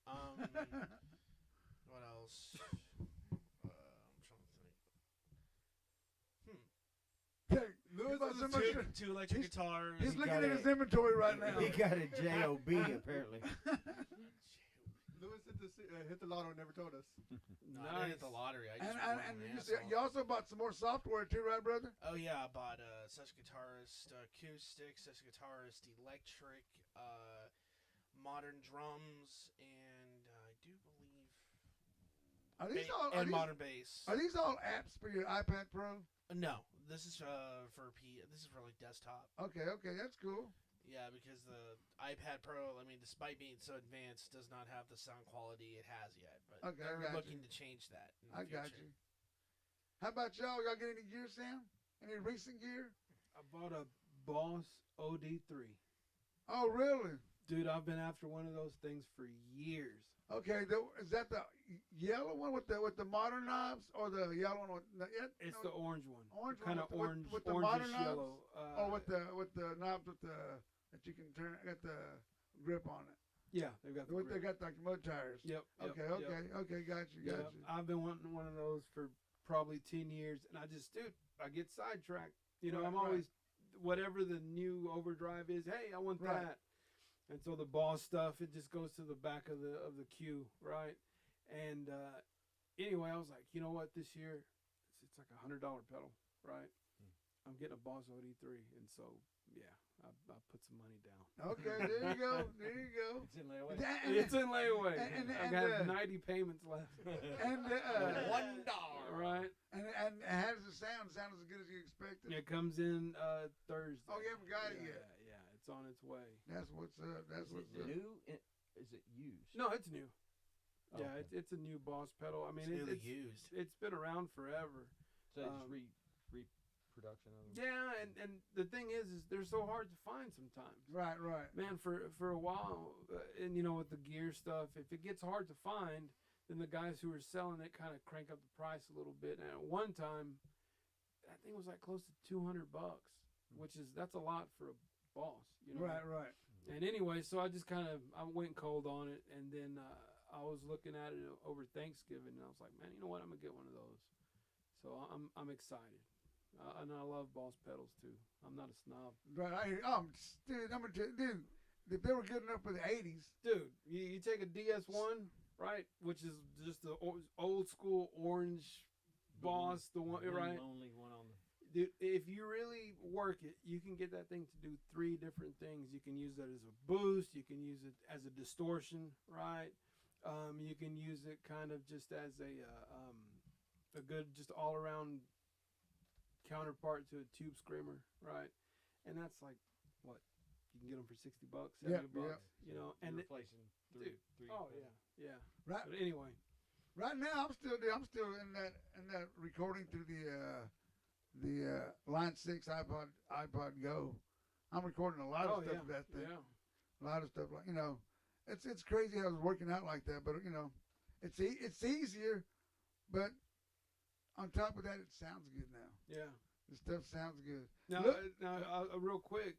What else? I'm trying to think. Hey, Lewis, Two electric guitars. he's looking at his inventory right now. He got a job apparently. Lewis hit the lotto and never told us. No, I didn't hit the lottery. I just And you also bought some more software too, right, brother? Oh yeah, I bought Such Guitarist acoustic, Such Guitarist electric, modern drums, and I do believe modern bass. Are these all apps for your iPad Pro? No, this is this is for like desktop. Okay, that's cool. Yeah, because the iPad Pro, I mean, despite being so advanced, does not have the sound quality it has yet. But they're looking to change that. I got you. How about y'all? Y'all get any gear, Sam? Any recent gear? I bought a Boss OD3. Oh, really? Dude, I've been after one of those things for years. Okay, is that the yellow one with the modern knobs, or the yellow one? It's the orange one. Orange kind one of orange, with the modern knobs, yellow. or with the knobs that you can turn, got the grip on it. Yeah, they've got the grip. They got like mud tires. Yep. Okay, got you. I've been wanting one of those for probably 10 years, and I get sidetracked. You know, I'm always whatever the new overdrive is. Hey, I want that. And so the Boss stuff, it just goes to the back of the queue, right? And anyway, I was like, you know what? This year, it's like $100 pedal, right? I'm getting a Boss OD3, and so I put some money down. Okay, there you go. It's in layaway. It's in layaway. I have 90 payments left. And $1. Right. And how does it sound? Sound as good as you expected? It comes in Thursday. Oh, you haven't got it yet. Yeah, it's on its way. That's what's up. That's what's up. New? Is it used? No, it's new. Oh, yeah, okay. it's a new Boss pedal. I mean, it's used. It's been around forever. So it's reproduction of them. Yeah, and the thing is they're so hard to find sometimes. Right. Man, for a while, and you know, with the gear stuff, if it gets hard to find, then the guys who are selling it kind of crank up the price a little bit. And at one time, that thing was like close to $200, that's a lot for a Boss. You know? Right. And anyway, so I just I went cold on it, and then I was looking at it over Thanksgiving, and I was like, man, you know what? I'm gonna get one of those. So I'm excited, and I love Boss pedals too. I'm not a snob. Right. Dude, if they were good enough for the '80s, dude, you take a DS1, right, which is just the old school orange Boss, the one, right? Only one on the. Dude, if you really work it, you can get that thing to do 3 different things. You can use it as a boost. You can use it as a distortion, right? You can use it kind of just as a good, just all around counterpart to a tube screamer, right? And that's like what you can get them for $60, $70, you know. And replacing three. Oh yeah. Right. But anyway, right now I'm still in that recording through the Line 6 iPod Go. I'm recording a lot of stuff with that thing. Yeah. A lot of stuff, like, you know, it's crazy how it's working out like that, but you know, it's easier, but on top of that, it sounds good now. Yeah. The stuff sounds good. Now, real quick,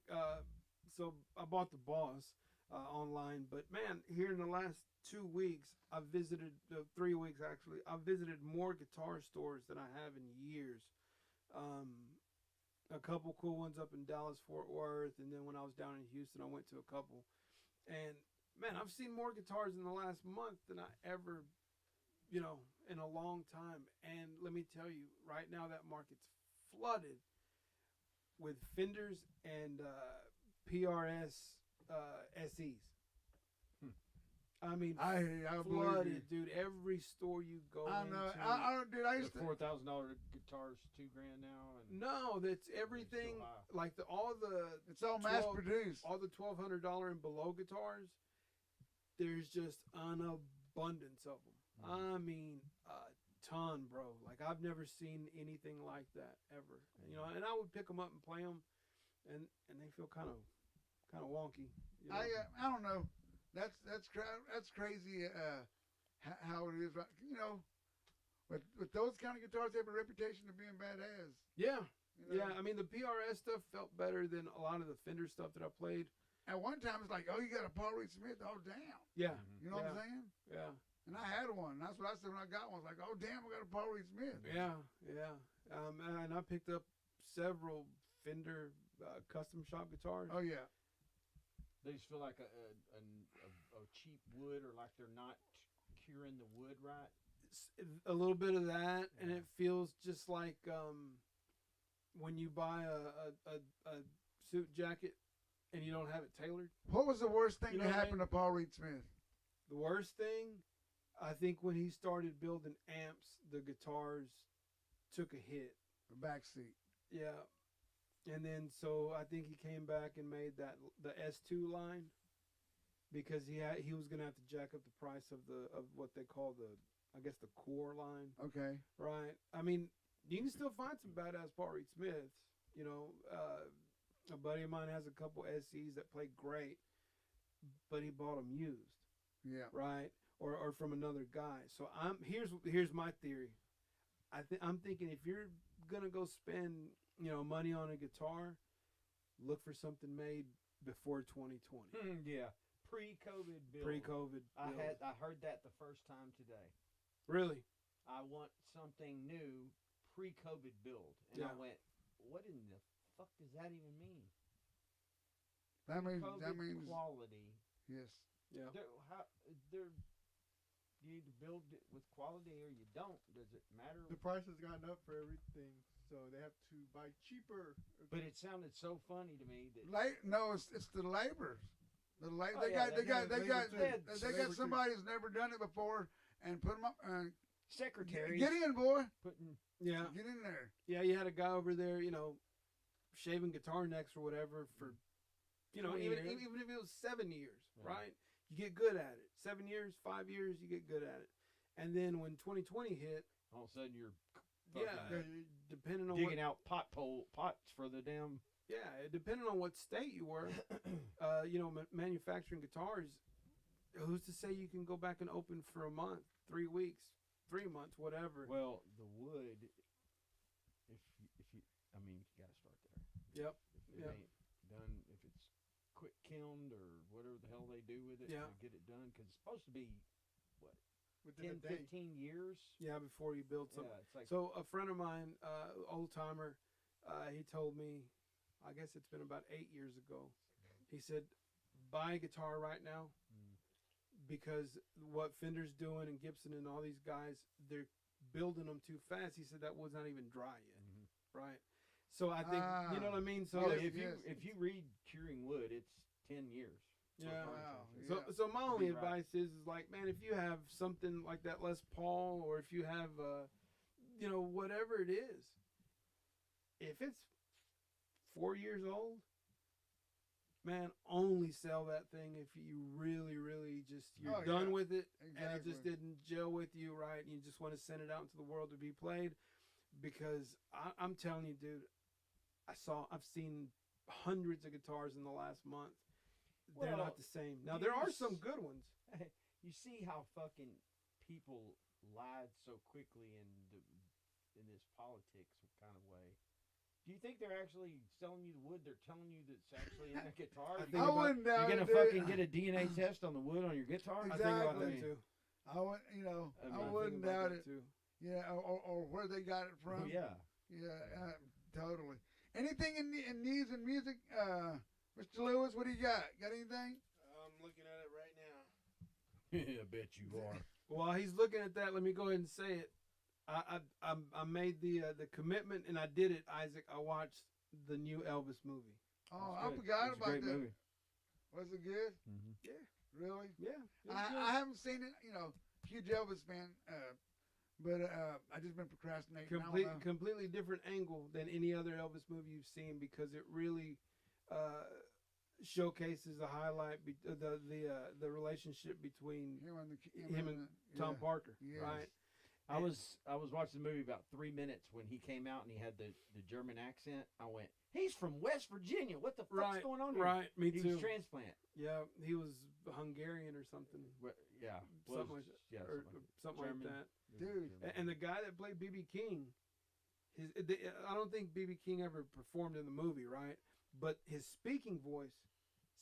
so I bought the Boss online, but man, here in the last 2 weeks, I visited 3 weeks actually. I visited more guitar stores than I have in years. A couple cool ones up in Dallas, Fort Worth, and then when I was down in Houston, I went to a couple. And man, I've seen more guitars in the last month than I ever, in a long time. And let me tell you, right now that market's flooded with Fenders and PRS SEs. I mean, I believe you. flooded, dude. Every store you go I know. into. Dude, I used The to. $4,000 guitars, $2,000 now, and No, that's everything. high. Like all the It's all mass 12 produced. all the $1,200 and below guitars. There's just an abundance of them. I mean, a ton, bro. Like I've never seen anything like that ever. You know, and I would pick them up and play them, and they feel kind of wonky. You know? I don't know. That's crazy. How it is, right? You know, with those kind of guitars, they have a reputation of being badass. Yeah, You know? yeah. I mean, the PRS stuff felt better than a lot of the Fender stuff that I played. At one time, it's like, oh, you got a Paul Reed Smith. Oh, damn. Yeah, You know what I'm saying? yeah, And I had one. That's what I said when I got one. I was like, oh, damn, I got a Paul Reed Smith. yeah, yeah. And I picked up several Fender custom shop guitars. Oh, yeah. they just feel like a cheap wood, or like they're not curing the wood right. A little bit of that, and it feels just like when you buy a suit jacket and you don't have it tailored. What was the worst thing You know that what I happened to Paul Reed Smith? The worst thing, I think, when he started building amps, the guitars took a hit. The backseat. Yeah, and then so I think he came back and made the S2 line because he was gonna have to jack up the price of what they call the core line. Okay. Right. I mean, you can still find some badass Paul Reed Smiths. You know, a buddy of mine has a couple SCs that play great, but he bought them used. Yeah. Right. Or from another guy. So here's my theory. I'm thinking if you're gonna go spend money on a guitar, look for something made before 2020. Yeah, pre-COVID build. Pre-COVID. I build. heard that the first time today. Really. I want something new, pre-COVID build, and Yeah. I went, what in the fuck does that even mean? That means COVID quality. yes. Yeah. You either build it with quality or you don't. Does it matter? The price has gone up for everything, so they have to buy cheaper. But it sounded so funny to me that No, it's the laborers. The labor. Oh, They yeah, got somebody who's never done it before and put them up. secretaries Get in, boy. putting Yeah. Get in there. Yeah, you had a guy over there, shaving guitar necks or whatever for, 20 even years. if it was 7 years, Yeah. right? You get good at it. 7 years, 5 years, you get good at it. And then when 2020 hit, all of a sudden you're yeah, depending on digging out pots for the damn. depending on what state you were, manufacturing guitars, who's to say you can go back and open for a month, 3 weeks, 3 months, whatever. Well, the wood. If you, you got to start there. Yep. If it Yep. ain't done, if it's quick kilned or whatever the hell they do with it Yeah. to get it done, because it's supposed to be Within 10, a day. 15 years. Yeah, before you build something. Yeah, it's like So a friend of mine, old timer, he told me, I guess it's been about 8 years ago. He said, buy a guitar right now because what Fender's doing and Gibson and all these guys, they're building them too fast. He said that wood's not even dry yet, right? So I think you know what I mean. So Yes, if you read Curing Wood, it's 10 years. yeah. Wow. So my only Be right. advice is like, man, if you have something like that Les Paul, or if you have, whatever it is, if it's 4 years old, man, only sell that thing if you really, really you're done with it, and it just Exactly. didn't gel with you, right? And you just want to send it out into the world to be played, because I'm telling you, dude, I've seen hundreds of guitars in the last month. They're Well, not the same. Now there are these- some good ones. You see how fucking people lied so quickly in this politics kind of way. Do you think they're actually selling you the wood? They're telling you that's actually in the guitar. I You're think I gonna- wouldn't doubt You're it, gonna dude. fucking get a DNA test on the wood on your guitar? I think about Exactly. that too. I would, I wouldn't think about doubt that it. too. Yeah, or where they got it from. Oh, yeah. Yeah, totally. Anything in news and music, Mr. Lewis? What do you got? Got anything? I'm looking at it right now. Yeah, I bet you are. While he's looking at that, let me go ahead and say it. I made the commitment, and I did it, Isaac. I watched the new Elvis movie. Oh, It's I good. forgot It's a about great that. movie. Was it good? Mm-hmm. Really? Yeah, it was I good. haven't seen it. You know, huge Elvis fan, but I just been procrastinating. I don't know. Completely different angle than any other Elvis movie you've seen because it really showcases the highlight the relationship between him and Tom Parker, Yes. right? I was watching the movie about 3 minutes when he came out and he had the German accent. I went, he's from West Virginia. What the fuck's going on here? Right, me He too. was transplant. Yeah, he was Hungarian or something. Yeah, Something like that. Yeah, Or something like German. that. Dude. And the guy that played BB King, I don't think BB King ever performed in the movie, right? But his speaking voice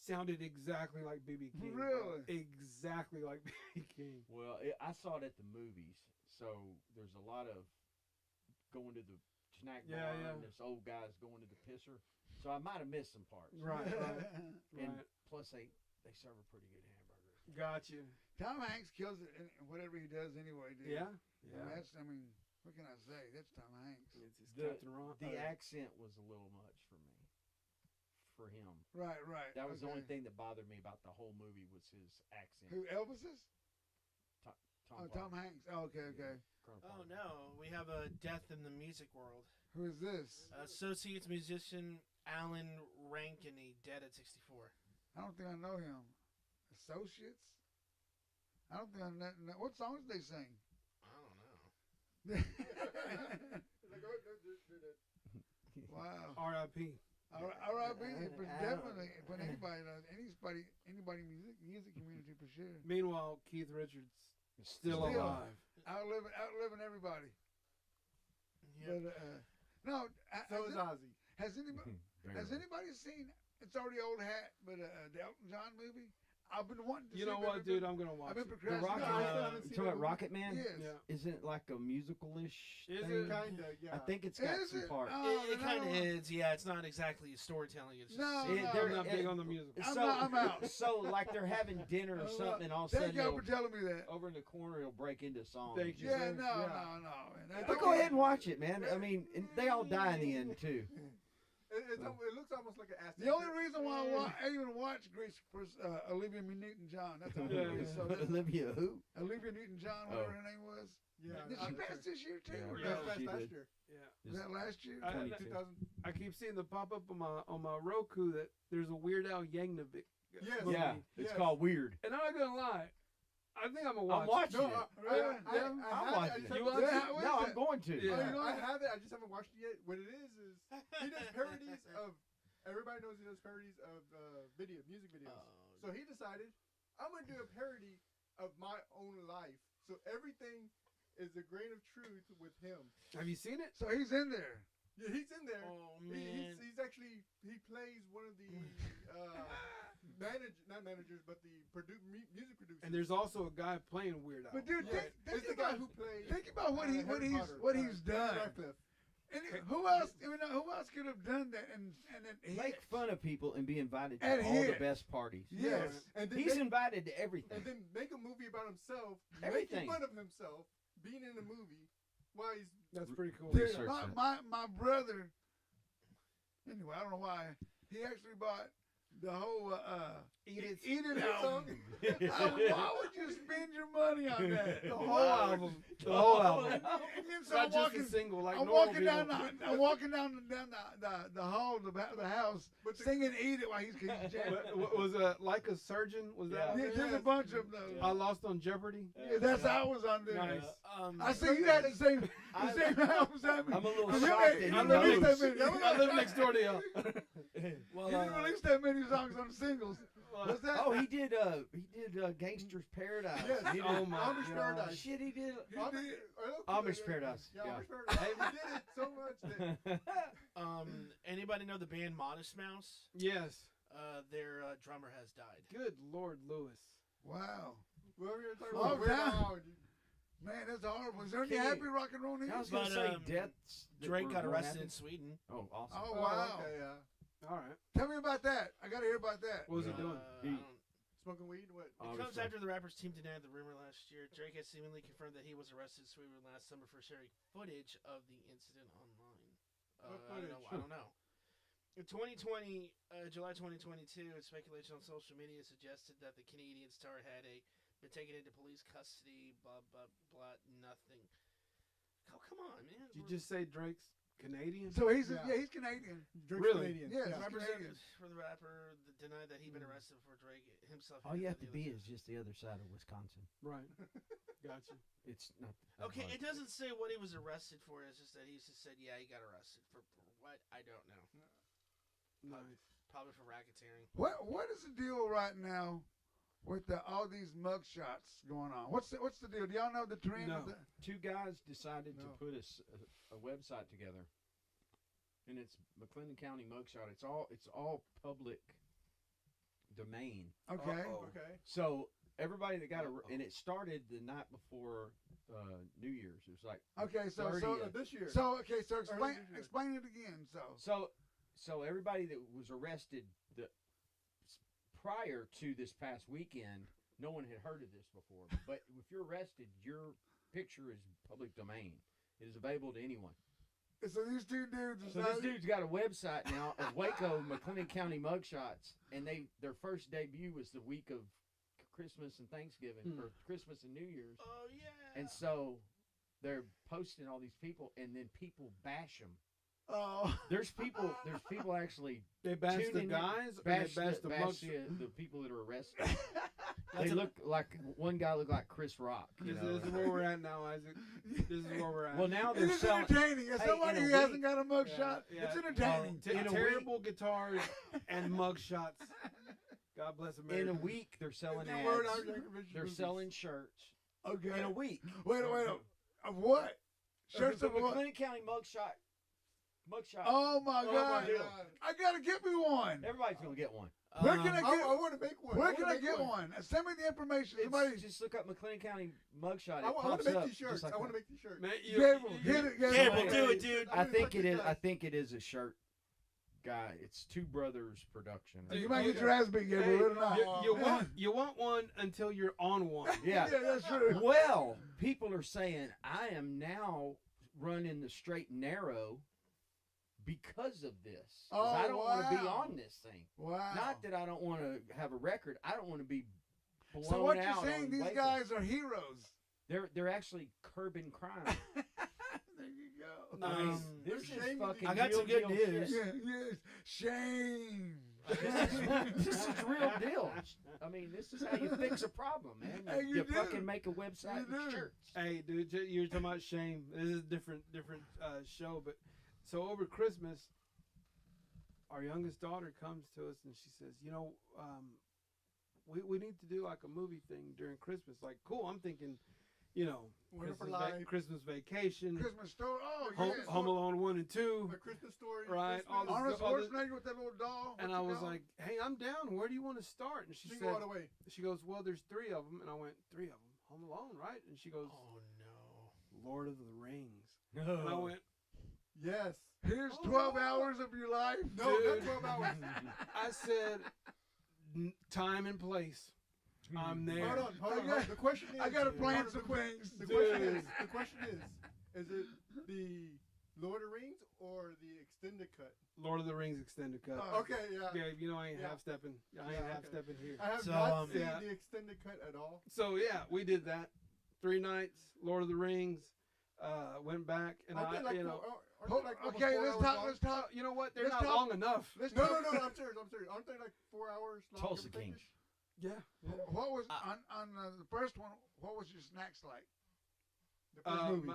sounded exactly like BB King. Really? Exactly like BB King. Well, I saw it at the movies, so there's a lot of going to the snack bar Yeah. and this old guy's going to the pisser. So I might have missed some parts. Right, right, And right. plus they serve a pretty good hamburger. Got you. Tom Hanks kills it in whatever he does anyway, dude. Yeah, I mean, what can I say? That's Tom Hanks. It's his The, Captain Ron. the accent was a little much for me. For him. Right. That was the only okay. thing that bothered me about the whole movie was his accent. Who, Elvis's? Tom Tom Parker. Hanks. Oh, okay. Colonel Oh Parker. no, we have a death in the music world. Who is this? Associates musician Alan Rankine, dead at 64. I don't think I know him. Associates? I don't think I know. What songs do they sing? I don't know. Wow. R.I.P. R.I.P. Definitely. But anybody music community for sure. Meanwhile, Keith Richards still Still. alive. Outliving everybody. Yep. But no. So is Ozzy. Has anybody Very has well. anybody seen? It's already old hat, but the Elton John movie. I've been wanting to. You see know it, what, but dude? I'm gonna watch I've been it. The procrastinating. Rocket No, I still Man. haven't You seen talking about it. Rocket Man? Yes. Yeah. Isn't it like a musical-ish Is thing? it? Kinda, yeah. I think it's got Is some it? parts. Oh, It then I kind of don't- is. Yeah, it's not exactly storytelling. It's just No, singing. no, they're I'm not big on the music. I'm out. So like they're having dinner or something, and all of a Thank sudden y'all they'll- for telling me that. over in the corner he'll break into song. Thank you. Yeah, sir. no, Yeah. man. But go ahead and watch it, man. I mean, and they all die in the end too. It looks almost like an acid. The only reason why I even watched Grease was Olivia Newton-John. That's the only Yeah, reason. So Olivia who? Olivia Newton-John, whatever her name was. Yeah. Did she pass this year too? Yeah. Or Yeah, no? that's she last did. year. Yeah. Was that last year? I- 22. 2000. I keep seeing the pop up on my Roku that there's a Weird Al Yankovic Yes. movie. Yeah, it's Yes. called Weird. And I'm not gonna lie, I think I'm gonna watch. I'm watching No, it. I Yeah, have I'm it. I watching just it. You haven't- watch Yeah, it? what No, is I'm it? going to. Yeah. I have it. I just haven't watched it yet. What it is he does parodies of. Everybody knows he does parodies of music videos. So he decided, I'm gonna do a parody of my own life. So everything is a grain of truth with him. Have you seen it? So he's in there. Yeah, he's in there. Oh man. He's actually he plays one of the not managers, but the music producers. And there's also a guy playing Weird Al. But dude, Yes, think it's the guy about who played. think about what Harry Potter, he's done. Radcliffe. And who else? Who else could have done that? And then Make fun of people and be invited to And all the hit. best parties. Yes. And then He's make, invited to everything. and then make a movie about himself, Everything. making fun of himself, being in a movie while he's That's pretty cool. Dude, Research that. my brother. Anyway, I don't know why he actually bought the whole Eat It. Eat It song. album. Why would you spend your money on that? The whole album. The whole album. And then so Not I'm just walking, a single like I'm normal walking down people. I'm walking down the hall, the house, But the- singing "Eat It" while he's jamming. Was Like a Surgeon? Was that? Yeah, there's a bunch of those. I Lost on Jeopardy. Yeah, that's how I was on there. Nice. I see you had the same albums as me. I'm a little You shocked ain't- that you he released knows. that many. I live next door to you. Well, You didn't release that many songs on singles. What's that? Oh, he did Gangster's Paradise. Yes. He did, Oh my Amish God. Paradise. shit, he did. Amish Paradise, Yeah, yeah. Amish Paradise. He did it so much that anybody know the band Modest Mouse? Yes. Their drummer has died. Good Lord, Lewis. Wow. we're going to talk Oh, about Weird damn. Al. Man, that's horrible. Is there any Can you- happy rock and roll I here? was gonna But, say um, deaths. that Drake were got more arrested happy. in Sweden. Oh, awesome. Oh, wow. Okay, yeah. All right. Tell me about that. I got to hear about that. What was he doing? I don't- Smoking weed? What? It comes Obviously. after the rapper's team denied the rumor last year. Drake has seemingly confirmed that he was arrested in Sweden last summer for sharing footage of the incident online. What I don't know. footage? I don't know. In 2020, July 2022, speculation on social media suggested that the Canadian star had been taken into police custody. Blah blah blah. Nothing. Oh, come on, man. Did you just say Drake's Canadian? So he's Yeah. he's Canadian. Drake's Really? Canadian. Yes. Yeah. representative for the rapper denied that he'd been arrested for Drake himself. All you have to admitted be is just the other side of Wisconsin. Right. Gotcha. It's not. that Okay, hard. it doesn't say what he was arrested for. It's just that he just said, yeah, he got arrested for what? I don't know. Nice. Probably for racketeering. What is the deal right now with all these mugshots going on? What's the deal? Do y'all know the trend? No. With Two guys decided to No. put a website together, and it's McLennan County Mugshot. It's all public domain. okay. Okay. So everybody that got and it started the night before New Year's. It was like Okay. So 30th. This year. so explain Early this year. explain it again. So everybody that was arrested prior to this past weekend, no one had heard of this before. But if you're arrested, your picture is public domain. It is available to anyone. So these two dudes. So this dude's got a website now of Waco, McLennan County Mugshots, and their first debut was the week of Christmas and Thanksgiving, or Christmas and New Year's. Oh, yeah. And so they're posting all these people, and then people bash them. Oh. There's people actually They bash the tuning in, guys, or bash, they bash the mugs. the people that are arrested. They look like one guy looked like Chris Rock. You This, know? this is where we're at now, Isaac. This is where we're at. Well, now It they're is selling. entertaining. As Hey, somebody in a who hasn't week- got a mugshot, Yeah, it's yeah. entertaining. In a terrible guitars and mug shots. God bless America. In a week, they're selling It's the word ads. out there, Richard They're Movies. selling shirts. Okay. In a week. Wait. Of what? Shirts The of what? McLennan County Mugshot. Oh my Oh God! my God. I gotta get me one. Everybody's gonna get one. Where can I get? I want to make one. Where can I get one? Send me the information. Somebody, Just look up McLennan County Mugshot. It I want pops to make up these shirts. just like I want that. to make these shirts. Man, Gabriel, get it. Gabriel, do it, dude. I think Fuck it this is. guy. I think it is a shirt guy. It's Two Brothers production. You might get your ass beat, Gabriel. Let it know. you want one until you're on one. Yeah. Yeah, that's true. Well, people are saying I am now running the straight and narrow because of this. 'Cause I Oh, don't want to be wow. on this thing. Wow. Not that I don't want to have a record. I don't want to be blown So what you're out saying? on These Waco. guys are heroes. They're actually curbing crime. There you go. Nice. This is Shame fucking I got real some good deal news. shit. Yeah, yes. Shame. This is real deal. I mean, this is how you fix a problem, man. Hey, you do. fucking make a website You with do. shirts. Hey, dude, you're talking about shame. This is a different show, but so over Christmas, our youngest daughter comes to us and she says, we need to do like a movie thing during Christmas. Like, cool. I'm thinking, Wonderful Christmas, Life. Christmas Vacation, Christmas story. Oh, Home, yes. Home Alone 1 and 2. A Christmas story. Right, all Christmas. this- Arnold Schwarzenegger with that little doll. And What's I it was called? like, hey, I'm down. Where do you want to start? And she Jingle all said, the way. she goes, well, there's 3 of them. And I went, 3 of them? Home Alone, right? And she goes, Oh, no. Lord of the Rings. And I went, Yes. Here's 12 hours of your life. No, Dude. not 12 hours. I said, time and place. I'm there. Hold on. The question is. I gotta plan hold on, some things. The question Dude. is it the Lord of the Rings or the extended cut? Lord of the Rings extended cut. Okay, yeah. Gabe, I ain't Yeah. half stepping. I ain't Yeah, half okay. stepping here. I have So, not seen yeah. the extended cut at all. So yeah, we did that. 3 nights, Lord of the Rings. Went back and Aren't they like you know. aren't they like almost Okay, 4 let's hours talk. long? Let's talk. You know what? They're Let's not talk- long enough. Let's No, talk. no, I'm serious. Aren't they like 4 hours long? Tulsa give or take? King. Yeah. What was on the first one? What was your snacks like? The first movie.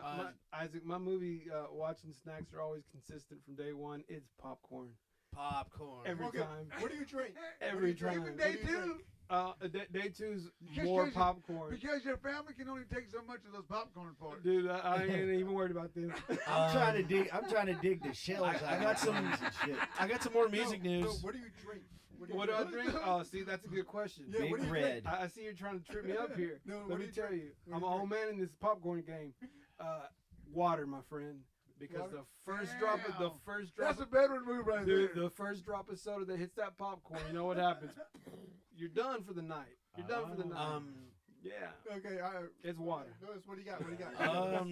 Isaac, my movie watching snacks are always consistent from day one. It's popcorn Popcorn. every Okay. time. What do you drink? Every What do you drink? time. Even day What do you 2, drink? Day 2's Just more because you- popcorn. because your family can only take so much of those popcorn parts. Dude, I ain't even worried about this. I'm trying to dig the shells. I out got of some- things and shit. I got some more music No, news. what do you drink? What do I drink? Oh, see, that's a good question. Yeah, Big what do you red. I see you're trying to trip me up here. No, what Let do me you tell drink? you, What I'm do an you old drink? man in this popcorn game. Water, my friend, because Water? the first drop of That's a veteran move right dude, there. the first drop of soda that hits that popcorn, you know what happens? You're done for the night. You're done for the night. Yeah, Okay, it's water. Notice what do you got? What do you got?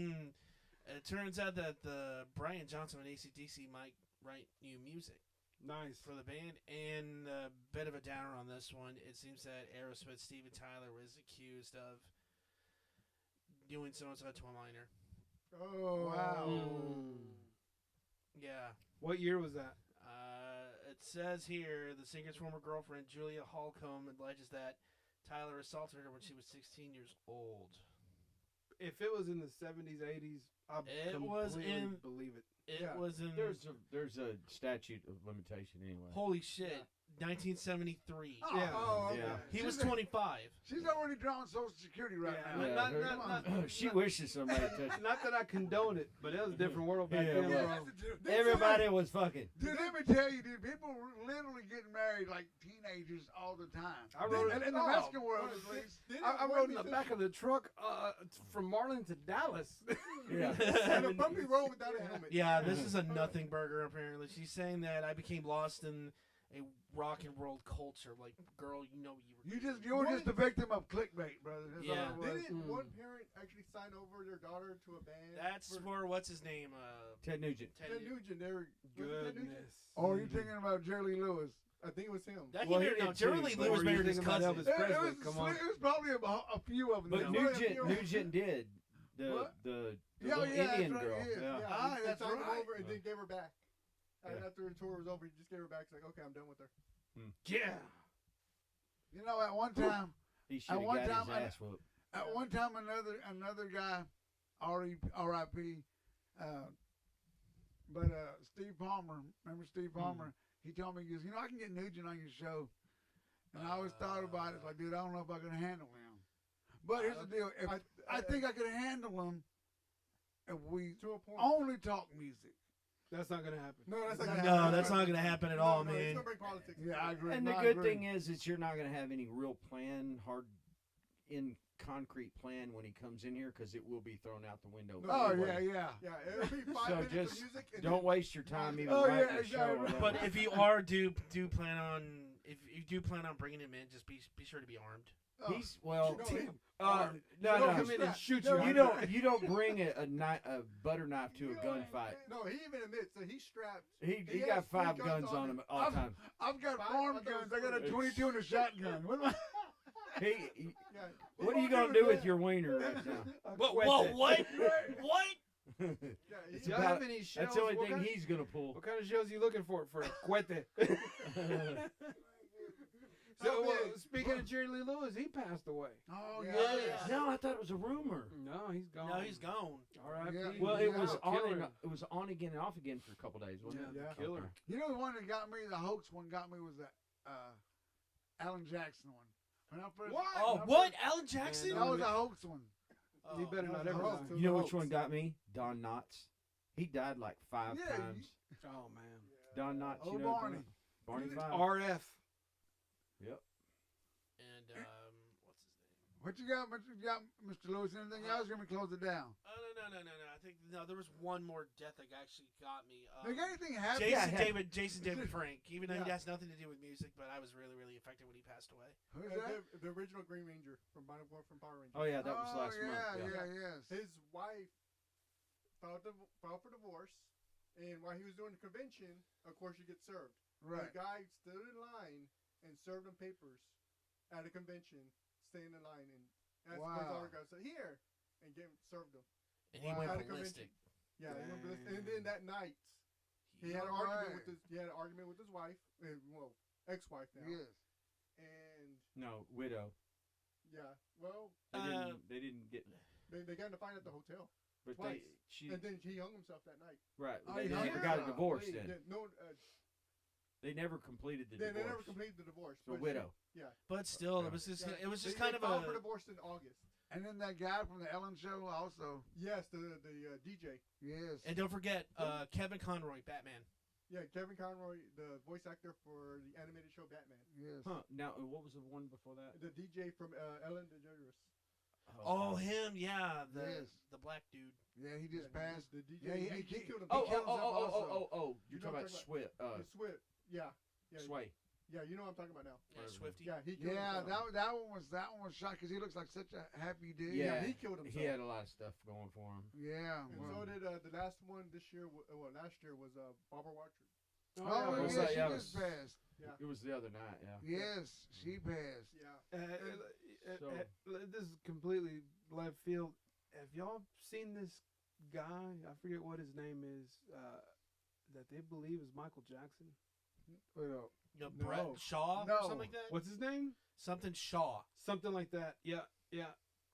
It turns out that Brian Johnson and AC/DC might write new music. Nice. for the band. And a bit of a downer on this one. It seems that Aerosmith Steven Tyler was accused of doing so and so to a minor. Oh Wow. Yeah. What year was that? It says here the singer's former girlfriend Julia Holcomb alleges that Tyler assaulted her when she was 16 years old. If it was in the 70s, 80s, I It was completely in- believe it. It Yeah. was in There's a statute of limitation anyway. holy shit, 1973. Oh, Yeah. Oh, okay. Yeah. He was She's a- 25. She's already drawing Social Security right Yeah. now. Yeah, Not- her- not- not- she wishes somebody touched her. Not that I condone it, but it was a different world back Yeah, then. well, bro. that's the truth. Everybody was fucking. Dude, let me tell you, dude, people were literally getting married like teenagers all the time. I wrote in it. the Oh, Mexican world, Did- at least. didn't I one rode in the musician- back of the truck from Marlin to Dallas. Yeah. And a bumpy road without a helmet. Yeah, this is a nothing burger. Apparently, she's saying that I became lost in a rock and roll culture. Like, girl, you know You were just a victim of clickbait, brother. That's Yeah. all it was. Didn't one parent actually sign over their daughter to a band? That's for for what's his name? Ted Nugent. Ted Nugent. They were, was it Ted Nugent? Goodness. Or are you thinking about Jerry Lee Lewis? I think it was him. That Well, he he married, no, did Jerry too, Lee but Lewis were you married his thinking about cousin. Elvis? Presley, It come on. was probably a few of them. But now. Nugent did the What? the Yeah, little yeah, Indian that's right, girl. yeah. Yeah. Ah, he that's signed her right. over and then gave her back. And Yeah. after the tour was over, he just gave her back. He's like, okay, I'm done with her. Yeah. You know, at one time, He should have one got time, his ass whooped. another guy, R.I.P. Steve Palmer. Remember Steve Palmer? He told me, he goes, I can get Nugent on your show. And I always thought about it, like, dude, I don't know if I can handle him. But here's the deal: if I think I could handle him if we To a point. only talk music. That's not going to happen. No, that's not gonna No, happen. that's not gonna happen at No, all, no, It's man. gonna bring politics. Yeah, I agree. And the I good agree. thing is you're not going to have any real plan, hard in concrete plan when he comes in here because it will be thrown out the window. No, Oh anyway. yeah. Yeah, it'll be 5 So minutes just of music. And Don't waste your time even Oh, yeah, writing a show. exactly. around But it. if you are do plan on if you do plan on bringing him in, just be sure to be armed. Oh, He's well, No, t- he- no, Don't no. come in and shoot No, you. You don't bring a butter knife to a gunfight. No, he even admits that he's strapped. He He got has 5 three guns guns on on him him. all the time. I've got Five? farm I thought it guns. was I got a three. 22 and a shotgun. What am I? He, Yeah. what are you gonna do with your wiener right now? Whoa, what? What? Yeah, It's Do y'all about- have any shells? That's the only What thing kind- he's gonna pull. What kind of shells are you looking for a cuete? So, How big? speaking of Jerry Lee Lewis, he passed away. Oh Yeah. yeah. No, I thought it was a rumor. No, he's gone. No, he's gone. R.I.P. Yeah. Well, it Yeah. was on Killer. and it was on again and off again for a couple days, wasn't Yeah, it? the killer. Okay. You know the one that got me, the hoax one got me was that Alan Jackson one. When I first, What? Oh, when I what? first- Alan Jackson? That was a hoax one. He better that not was ever a hoax. die. You know which Hoax. one got me? Don Knotts. He died like 5 Yeah, times. Oh man. Don Knotts. Oh, you know Barney. Barney Five. RF. Yep. And what's his name? What you got, Mr. Lewis? Anything else? Let me close it down. Oh no. I think there was one more death that actually got me. Like anything happen? Jason Yeah, David Frank. Even though he Yeah. has nothing to do with music, but I was really affected when he passed away. Who's And that? the original Green Ranger from Power Rangers. Oh yeah, that was Oh, last yeah, month. yeah, yes. His wife filed for divorce, and while he was doing the convention, of course, you get served. Right. The guy stood in line and served him papers at a convention, staying in line, and asked for his Wow. autograph. Said, here, and served him. And he Wow. went At a ballistic. Yeah, he went ballistic. And then that night, he had an All argument right. with his wife, ex-wife now, Yes. and No, widow. yeah, well, They didn't get. they got in a fight at the hotel, But twice. she and then he hung himself that night. right. Oh, They yeah. never got a divorce Wait, then. Yeah, no, They never completed the they divorce. never completed the divorce. The but widow. yeah, But still, Yeah. it was just yeah. it was just They kind of filed for a. divorce in August. And then that guy from the Ellen Show also. Yes, the DJ. Yes. And don't forget Kevin Conroy, Batman. Yeah, Kevin Conroy, the voice actor for the animated show Batman. Yes. Huh. Now, what was the one before that? The DJ from Ellen DeGeneres. Oh, him, yeah, Yes. the black dude. Yeah, he just Yeah, passed. The DJ. Yeah, he he- killed him. Oh, He kills him also. You're You know talking what about I'm Swift. Swift. Yeah. Yeah. Sway. Yeah, you know what I'm talking about now. Yeah, Whatever. Swifty. Yeah, he killed Yeah, himself. that one was shot because he looks like such a happy dude. Yeah, he killed himself. He had a lot of stuff going for him. Yeah. And well, so did the last one this year. Last year was Barbara Walters. Oh, yeah, yeah, was that? she Yeah, just passed. Yeah. It was the other night. Yeah. Yes, she passed. Yeah. So- This is completely left field. Have y'all seen this guy? I forget what his name is. That they believe is Michael Jackson. Wait up. You know, No. Brett Shaw No. or something like that. What's his name? Something Shaw. Something like that. Yeah, yeah.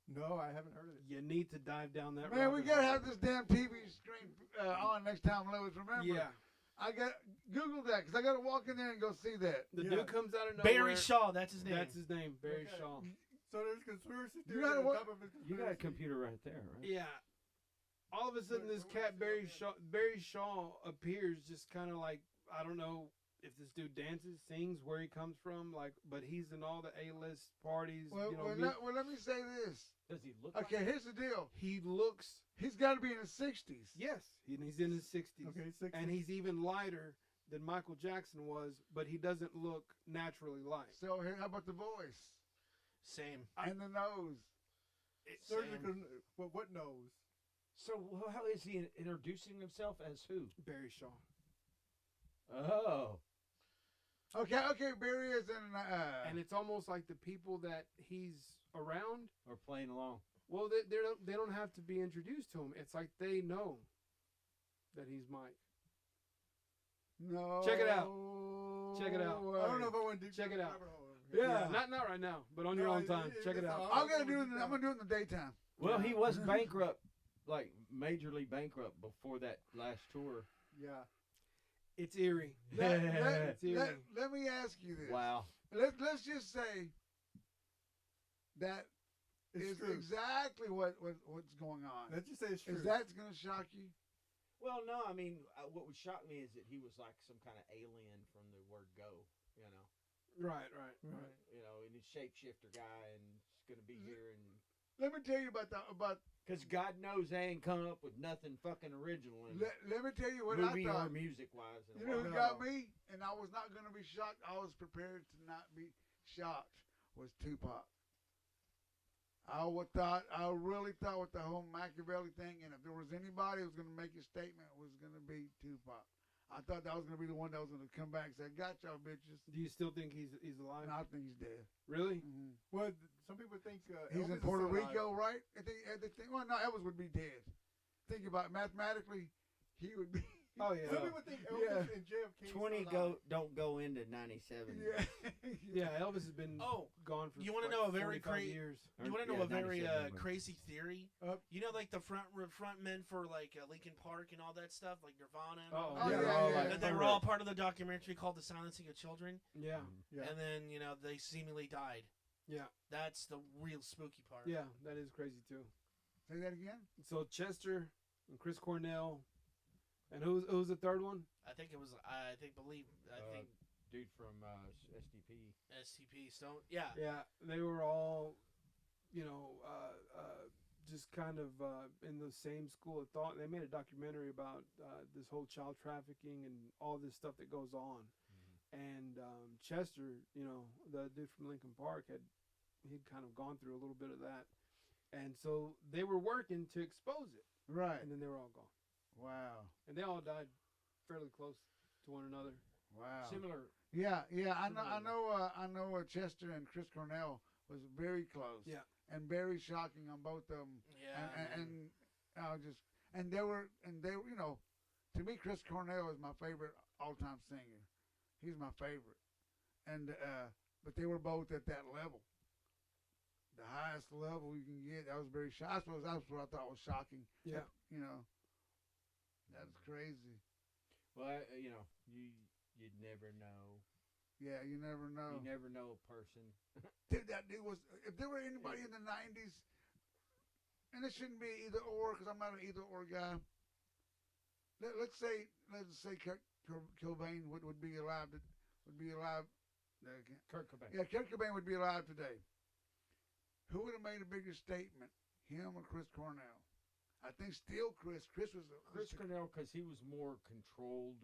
No, I haven't heard of it. You need to dive down that. Man, we rabbit gotta hole. have this damn TV screen on next time, Lewis. Remember? Yeah, I got Google that because I gotta walk in there and go see that. the Yeah. dude comes out of nowhere. Barry Shaw, that's his name. That's his name, Barry Okay. Shaw. So there's conspiracy You theory gotta on what- top of his You got a conspiracy. computer right there, right? Yeah. All of a sudden, this What cat was that? Barry Shaw appears just kind of like, I don't know if this dude dances, sings, where he comes from, like, but he's in all the A-list parties. Well, you know, let me say this. Does he look? Okay, Like here's the deal. he looks, He's got to be in his 60s. yes, he's in his 60s, Okay, 60. and he's even lighter than Michael Jackson was, but he doesn't look naturally light. So here, how about the voice Same. and the nose? Surgical. What nose? So how is he introducing himself as who? Barry Shaw. Oh, Okay, Barry is in. And it's almost like the people that he's around, or playing along. well, they don't have to be introduced to him. It's like they know that he's Mike. no. Check it out. Check it out. I don't know if I want to Check it out. Yeah. Not right now, but on your No, own time. Check it it's out. all- I'm gonna do it. I'm gonna do it in the daytime. Well, he was bankrupt, like majorly bankrupt before that last tour. Yeah. It's eerie. Let, It's eerie. let me ask you this. Wow. Let's just say that It's is true. exactly what's going on. Let's just say it's true. Is that gonna shock you? Well, no, I mean, what would shock me is that he was like some kind of alien from the word go, you know. Right. Right. You know, and he's shapeshifter guy, and he's gonna be here, and Let me tell you about because God knows they ain't coming up with nothing fucking original in let me tell you what movie I or thought. music wise. You know who No. got me? And I was not gonna be shocked. I was prepared to not be shocked. Was Tupac. I really thought with the whole Machiavelli thing, and if there was anybody who was gonna make a statement, it was gonna be Tupac. I thought that was gonna be the one that was gonna come back and say, "Got y'all bitches." Do you still think he's alive? And I think he's dead. Really? Mhm. Well, some people think He's Elvis in is Puerto still alive. Rico, right? Well, no, Elvis would be dead. Think about it. Mathematically, he would be. Oh yeah. Some people think Elvis Yeah. and JFK. 20 don't go into 97. Yeah. Yeah, Elvis has been Oh, gone for. you wanna like know a very 45 years. You want to know a very 97 crazy theory? Uh, You know, like the front men for like Linkin Park and all that stuff, like Nirvana. And all Oh, that? yeah, they're yeah, all yeah. like And they were all part of the documentary called "The Silencing of Children," Yeah, Yeah. and then they seemingly died. yeah, That's the real spooky part. yeah. That is crazy too. Say that again. So Chester and Chris Cornell, and who's the third one? I think it was. I think Dude from SDP. STP Stone. Yeah. Yeah, they were all, just kind of in the same school of thought. They made a documentary about this whole child trafficking and all this stuff that goes on. And Chester, the dude from Lincoln Park, he'd kind of gone through a little bit of that, and so they were working to expose it, Right. and then they were all gone, Wow. and they all died fairly close to one another. Wow. Similar. Yeah. I know. Chester and Chris Cornell was very close. Yeah. And very shocking on both of them. Yeah. And they were, to me, Chris Cornell is my favorite all-time singer. He's my favorite. And but they were both at that level, the highest level you can get. That was very shocking. I suppose that's what I thought was shocking. Yeah. That's crazy. Well, you'd never know. Yeah, you never know. You never know a person. That dude was. If there were anybody in the '90s, and it shouldn't be either or, because I'm not an either or guy. Let's say Kurt Cobain would be alive. Kurt Cobain. Yeah, Kurt Cobain would be alive today. Who would have made a bigger statement, him or Chris Cornell? I think still Chris. Chris was Chris Cornell, because he was more controlled.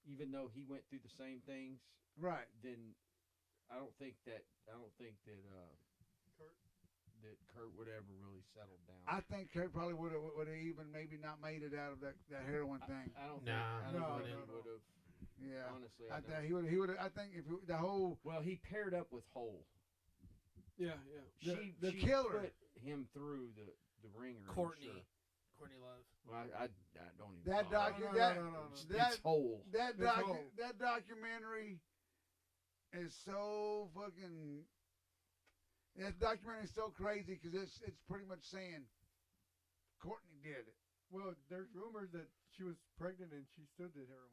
Even though he went through the same things, right. then I don't think that Kurt. that Kurt would ever really settle down. I think Kurt probably would have even maybe not made it out of that heroin thing. I don't Nah. think, I don't No, think no, he no. would have. Yeah. Honestly, I don't. think he would. I think if the whole Well, he paired up with Hole. Yeah. The She killer. put him through the ringer. I'm Courtney. sure. Courtney Love. Well, I don't even. That follow. docu- No, that no, no, no. that It's Hole. that That's docu- all. that documentary is so fucking. That documentary is so crazy because it's pretty much saying Courtney did it. Well, there's rumors that she was pregnant and she still did heroin.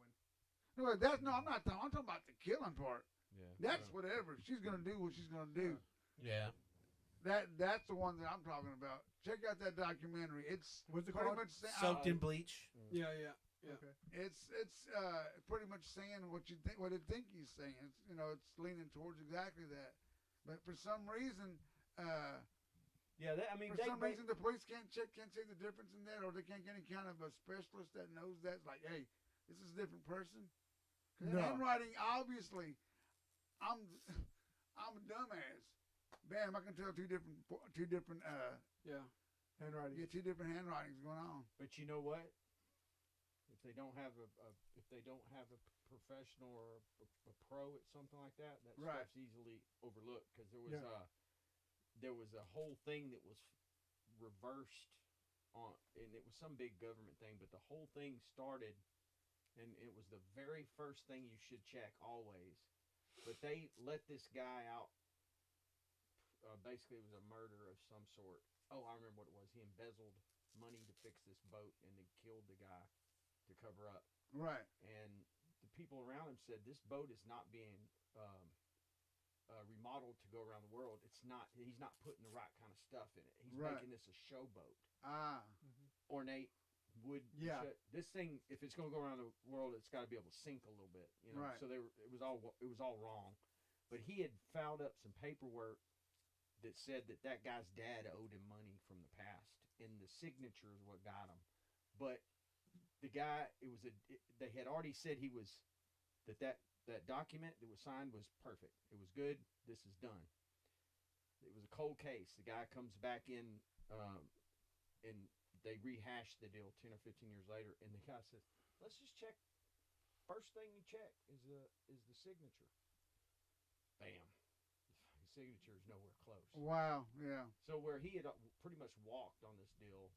No, I'm not talking. I'm talking about the killing part. Yeah. That's whatever she's gonna do. What she's gonna do. Yeah. That's the one that I'm talking about. Check out that documentary. It's What's it pretty called? much Soaked in bleach. Yeah. Okay. it's pretty much saying what you think, what it think he's saying. It's, it's leaning towards exactly that. But for some reason, Yeah, the police can't see the difference in that, or they can't get any kind of a specialist that knows that. It's like, hey, this is a different person. 'Cause No. handwriting, obviously, I'm a dumbass. Bam, I can tell two different Yeah. Handwriting. two different handwritings going on. But you know what? If they don't have a professional or a pro at something like that, that Right. stuff's easily overlooked because Yeah. there was a whole thing that was reversed on, and it was some big government thing, but the whole thing started, and it was the very first thing you should check always. But they let this guy out. Basically, it was a murder of some sort. Oh, I remember what it was. He embezzled money to fix this boat, and then killed the guy to cover up. Right. And the people around him said this boat is not being remodeled to go around the world. It's not. He's not putting the right kind of stuff in it. He's Right. making this a showboat, Ah. ornate wood. Yeah. This thing, if it's going to go around the world, it's got to be able to sink a little bit. Right. So it was all wrong. But he had fouled up some paperwork that said that guy's dad owed him money from the past, and the signature is what got him. But the guy, they had already said he was that document that was signed was perfect. It was good. This is done. It was a cold case. The guy comes back in, and they rehashed the deal 10 or 15 years later, and the guy says, "Let's just check. First thing you check is the signature." Bam. The signature is nowhere close. Wow. Yeah. So where he had pretty much walked on this deal,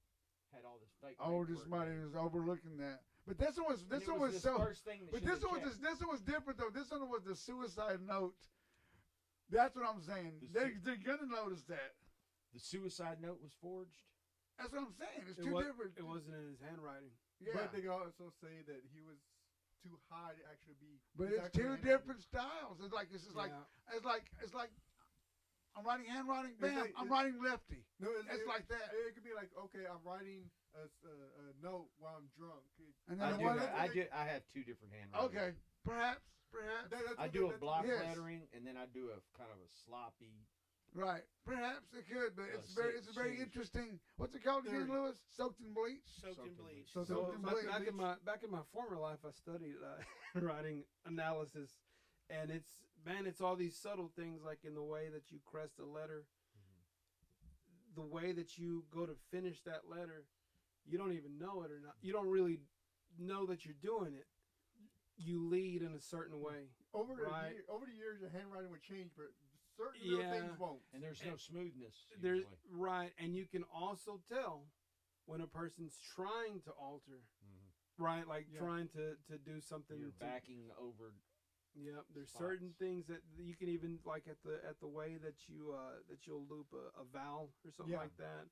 had all this fake. Oh, this paperwork money made. was overlooking that. But this one was And this it one was the so. first thing that But should this have one was checked. this one was different though. This one was the suicide note. That's what I'm saying. They're gonna notice that. The suicide note was forged. That's what I'm saying. It's It two was, different. It wasn't in his handwriting. Yeah. But they can also say that he was too high to actually be. But his it's actual two handwriting. different styles. It's like Yeah. it's like I'm writing handwriting. It's Bam, like- I'm writing lefty. No, It's like that. It could be like, okay, I'm writing a note while I'm drunk. And I then do. the one That. that- I have two different handwritings. Okay, perhaps. That's I what do a that's- block Yes. lettering, and then I do a kind of a sloppy. Right. Perhaps it could, but it's very signature. interesting. What's it called again, Theory. Lewis? Soaked in bleach. Soaked in Soaked in bleach. bleach. So- So Something back in my former life, I studied writing analysis, and it's all these subtle things like in the way that you crest a letter, the way that you go to finish that letter, you don't even know it or not. You don't really know that you're doing it. You lead in a certain way. Over Right. over the years, the handwriting would change, but certain little Yeah. things won't. And there's no smoothness. There's Usually. right, and you can also tell when a person's trying to alter, right? Like Yeah. trying to do something. You're to, backing over. Yep, there's spots. certain things that you can even like at the way that you'll loop a vowel or something Yeah. like that.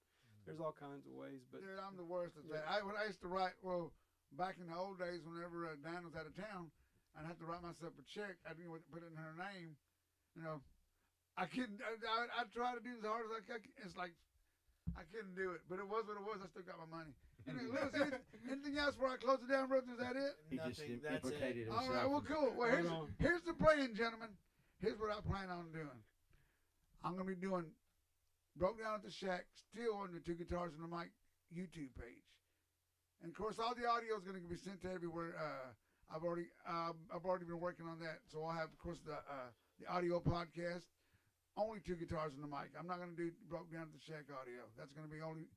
There's all kinds of ways, but Dude, I'm the worst at that. When I used to write, back in the old days, whenever Dan was out of town, I'd have to write myself a check. I'd put it in her name. I couldn't. I tried to do as hard as I could. It's like I couldn't do it, but it was what it was. I still got my money. Anyway, Lewis, anything else before I close it down, Brooks? Is that it? He just Nothing. That's it. implicated All himself. right, well, cool. Well, Hold on. here's the plan, gentlemen. Here's what I plan on doing. I'm going to be doing Broke Down at the Shack, still on the Two Guitars and the Mic YouTube page. And, of course, all the audio is going to be sent to everywhere. I've already been working on that. So I'll have, of course, the audio podcast. only 2 guitars and the mic. I'm not going to do broke down to the shack audio. That's going to be only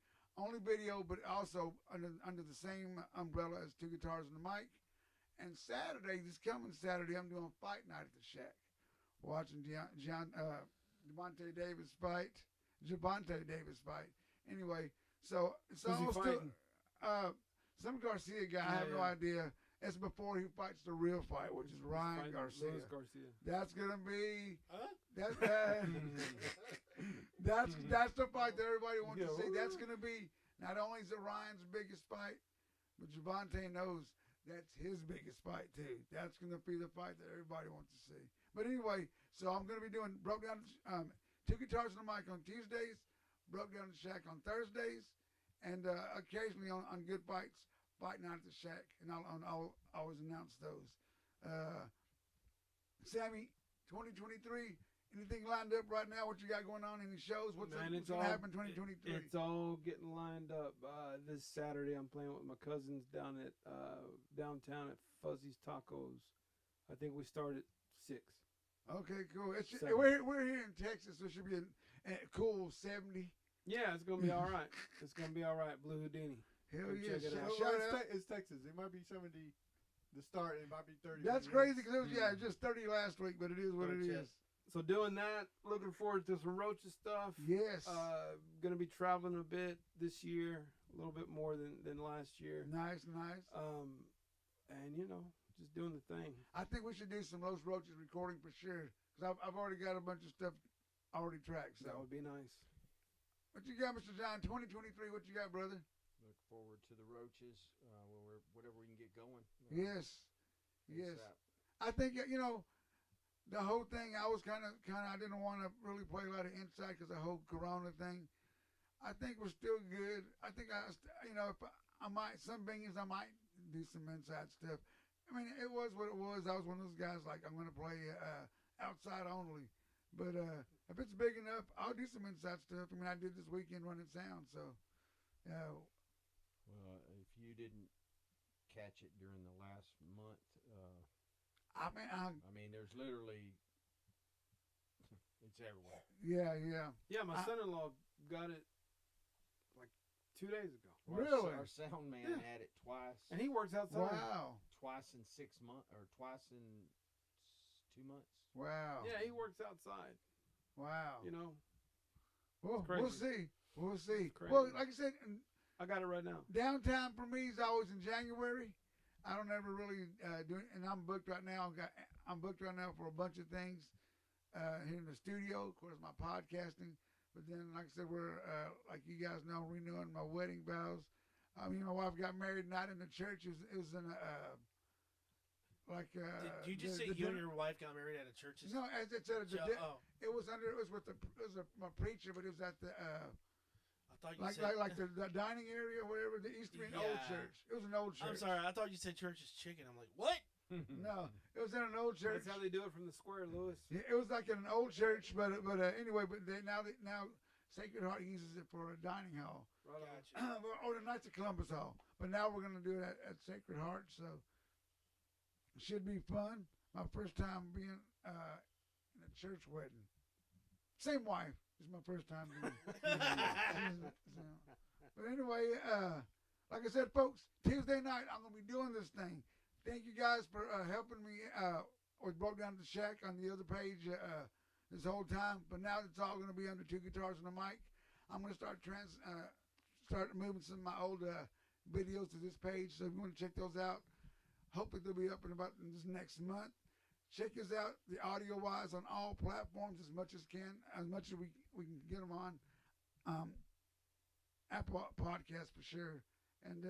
video, but also under the same umbrella as 2 guitars and the mic. And Saturday, this coming Saturday, I'm doing fight night at the shack, watching Javante Davis fight. Anyway, so it's Who's he almost fighting? some Garcia guy. I have no idea. It's before he fights the real fight, which is Ryan Fighting Garcia. Luis Garcia. That's gonna be Huh? that's the fight that everybody wants to see. That's gonna be not only is it Ryan's biggest fight, but Javante knows that's his biggest fight too. That's gonna be the fight that everybody wants to see. But anyway, so I'm gonna be doing broke down 2 guitars and a mic on Tuesdays, broke down the shack on Thursdays, and occasionally on Good Fights, fight night at the shack, and I'll always announce those. Sammy, 2023. Anything lined up right now? What you got going on? Any shows? What's going to happen 2023? It's all getting lined up. This Saturday, I'm playing with my cousins down at downtown at Fuzzy's Tacos. I think we start at 6. Okay, cool. Seven. We're here in Texas, so it should be a cool 70. Yeah, it's gonna be all right. It's gonna be all right. Blue Houdini. Hell Come yeah! check it out. Shout out. It's Texas. It might be 70 to start. It might be 30. That's crazy because it was just 30 last week, but it is what it is. So doing that, looking forward to some Roaches stuff. Yes. Gonna be traveling a bit this year, a little bit more than last year. Nice. And just doing the thing. I think we should do some Los Roaches recording for sure because I've already got a bunch of stuff already tracked. So That would be nice. what you got, Mr. John? 2023. What you got, brother? Look forward to the Roaches. Whatever we can get going. Yes. ASAP. I think the whole thing. I was kind of. I didn't want to really play a lot of inside because the whole Corona thing. I think we're still good. I think if I might some venues I might do some inside stuff. I mean, it was what it was. I was one of those guys like I'm going to play outside only. But if it's big enough, I'll do some inside stuff. I mean, I did this weekend running sound, so. Well, if you didn't catch it during the last month, I mean, there's literally it's everywhere. Yeah. Yeah, my son-in-law got it like 2 days ago. Really? Our sound man had it twice. And he works outside. Wow. Twice in 6 months, or twice in 2 months. Wow. Yeah, he works outside. Wow. It's We'll crazy. see. We'll see. It's crazy. Well, like I said, I got it right now. downtime for me is always in January. I don't ever really do it, and I'm booked right now. I'm booked right now for a bunch of things here in the studio. Of course, my podcasting. But then, like I said, we're like you guys know, renewing my wedding vows. I mean, my wife got married not in the church. It was in a Did you just say you and your wife got married at a church? No, as it said, it was my preacher, but it was at the I thought you said the dining area, or whatever. There used to be an old church. It was an old church. I'm sorry, I thought you said church is chicken. I'm like, what? No, it was in an old church. That's how they do it from the square, Lewis. Yeah, it was like in an old church, but anyway, but now Sacred Heart uses it for a dining hall, Right on. Gotcha. or the Knights of Columbus Hall. But now we're gonna do it at Sacred Heart, so it should be fun. My first time being in a church wedding. Same wife. It's my first time being. But anyway, like I said, folks, Tuesday night I'm gonna be doing this thing. Thank you guys for helping me with Broke Down the Shack on the other page this whole time. But now it's all going to be under 2 guitars and a mic. I'm going to start moving some of my old videos to this page. So if you want to check those out, hopefully they'll be up in about this next month. Check us out, the audio wise, on all platforms as much as we can get them on. Apple Podcast for sure. And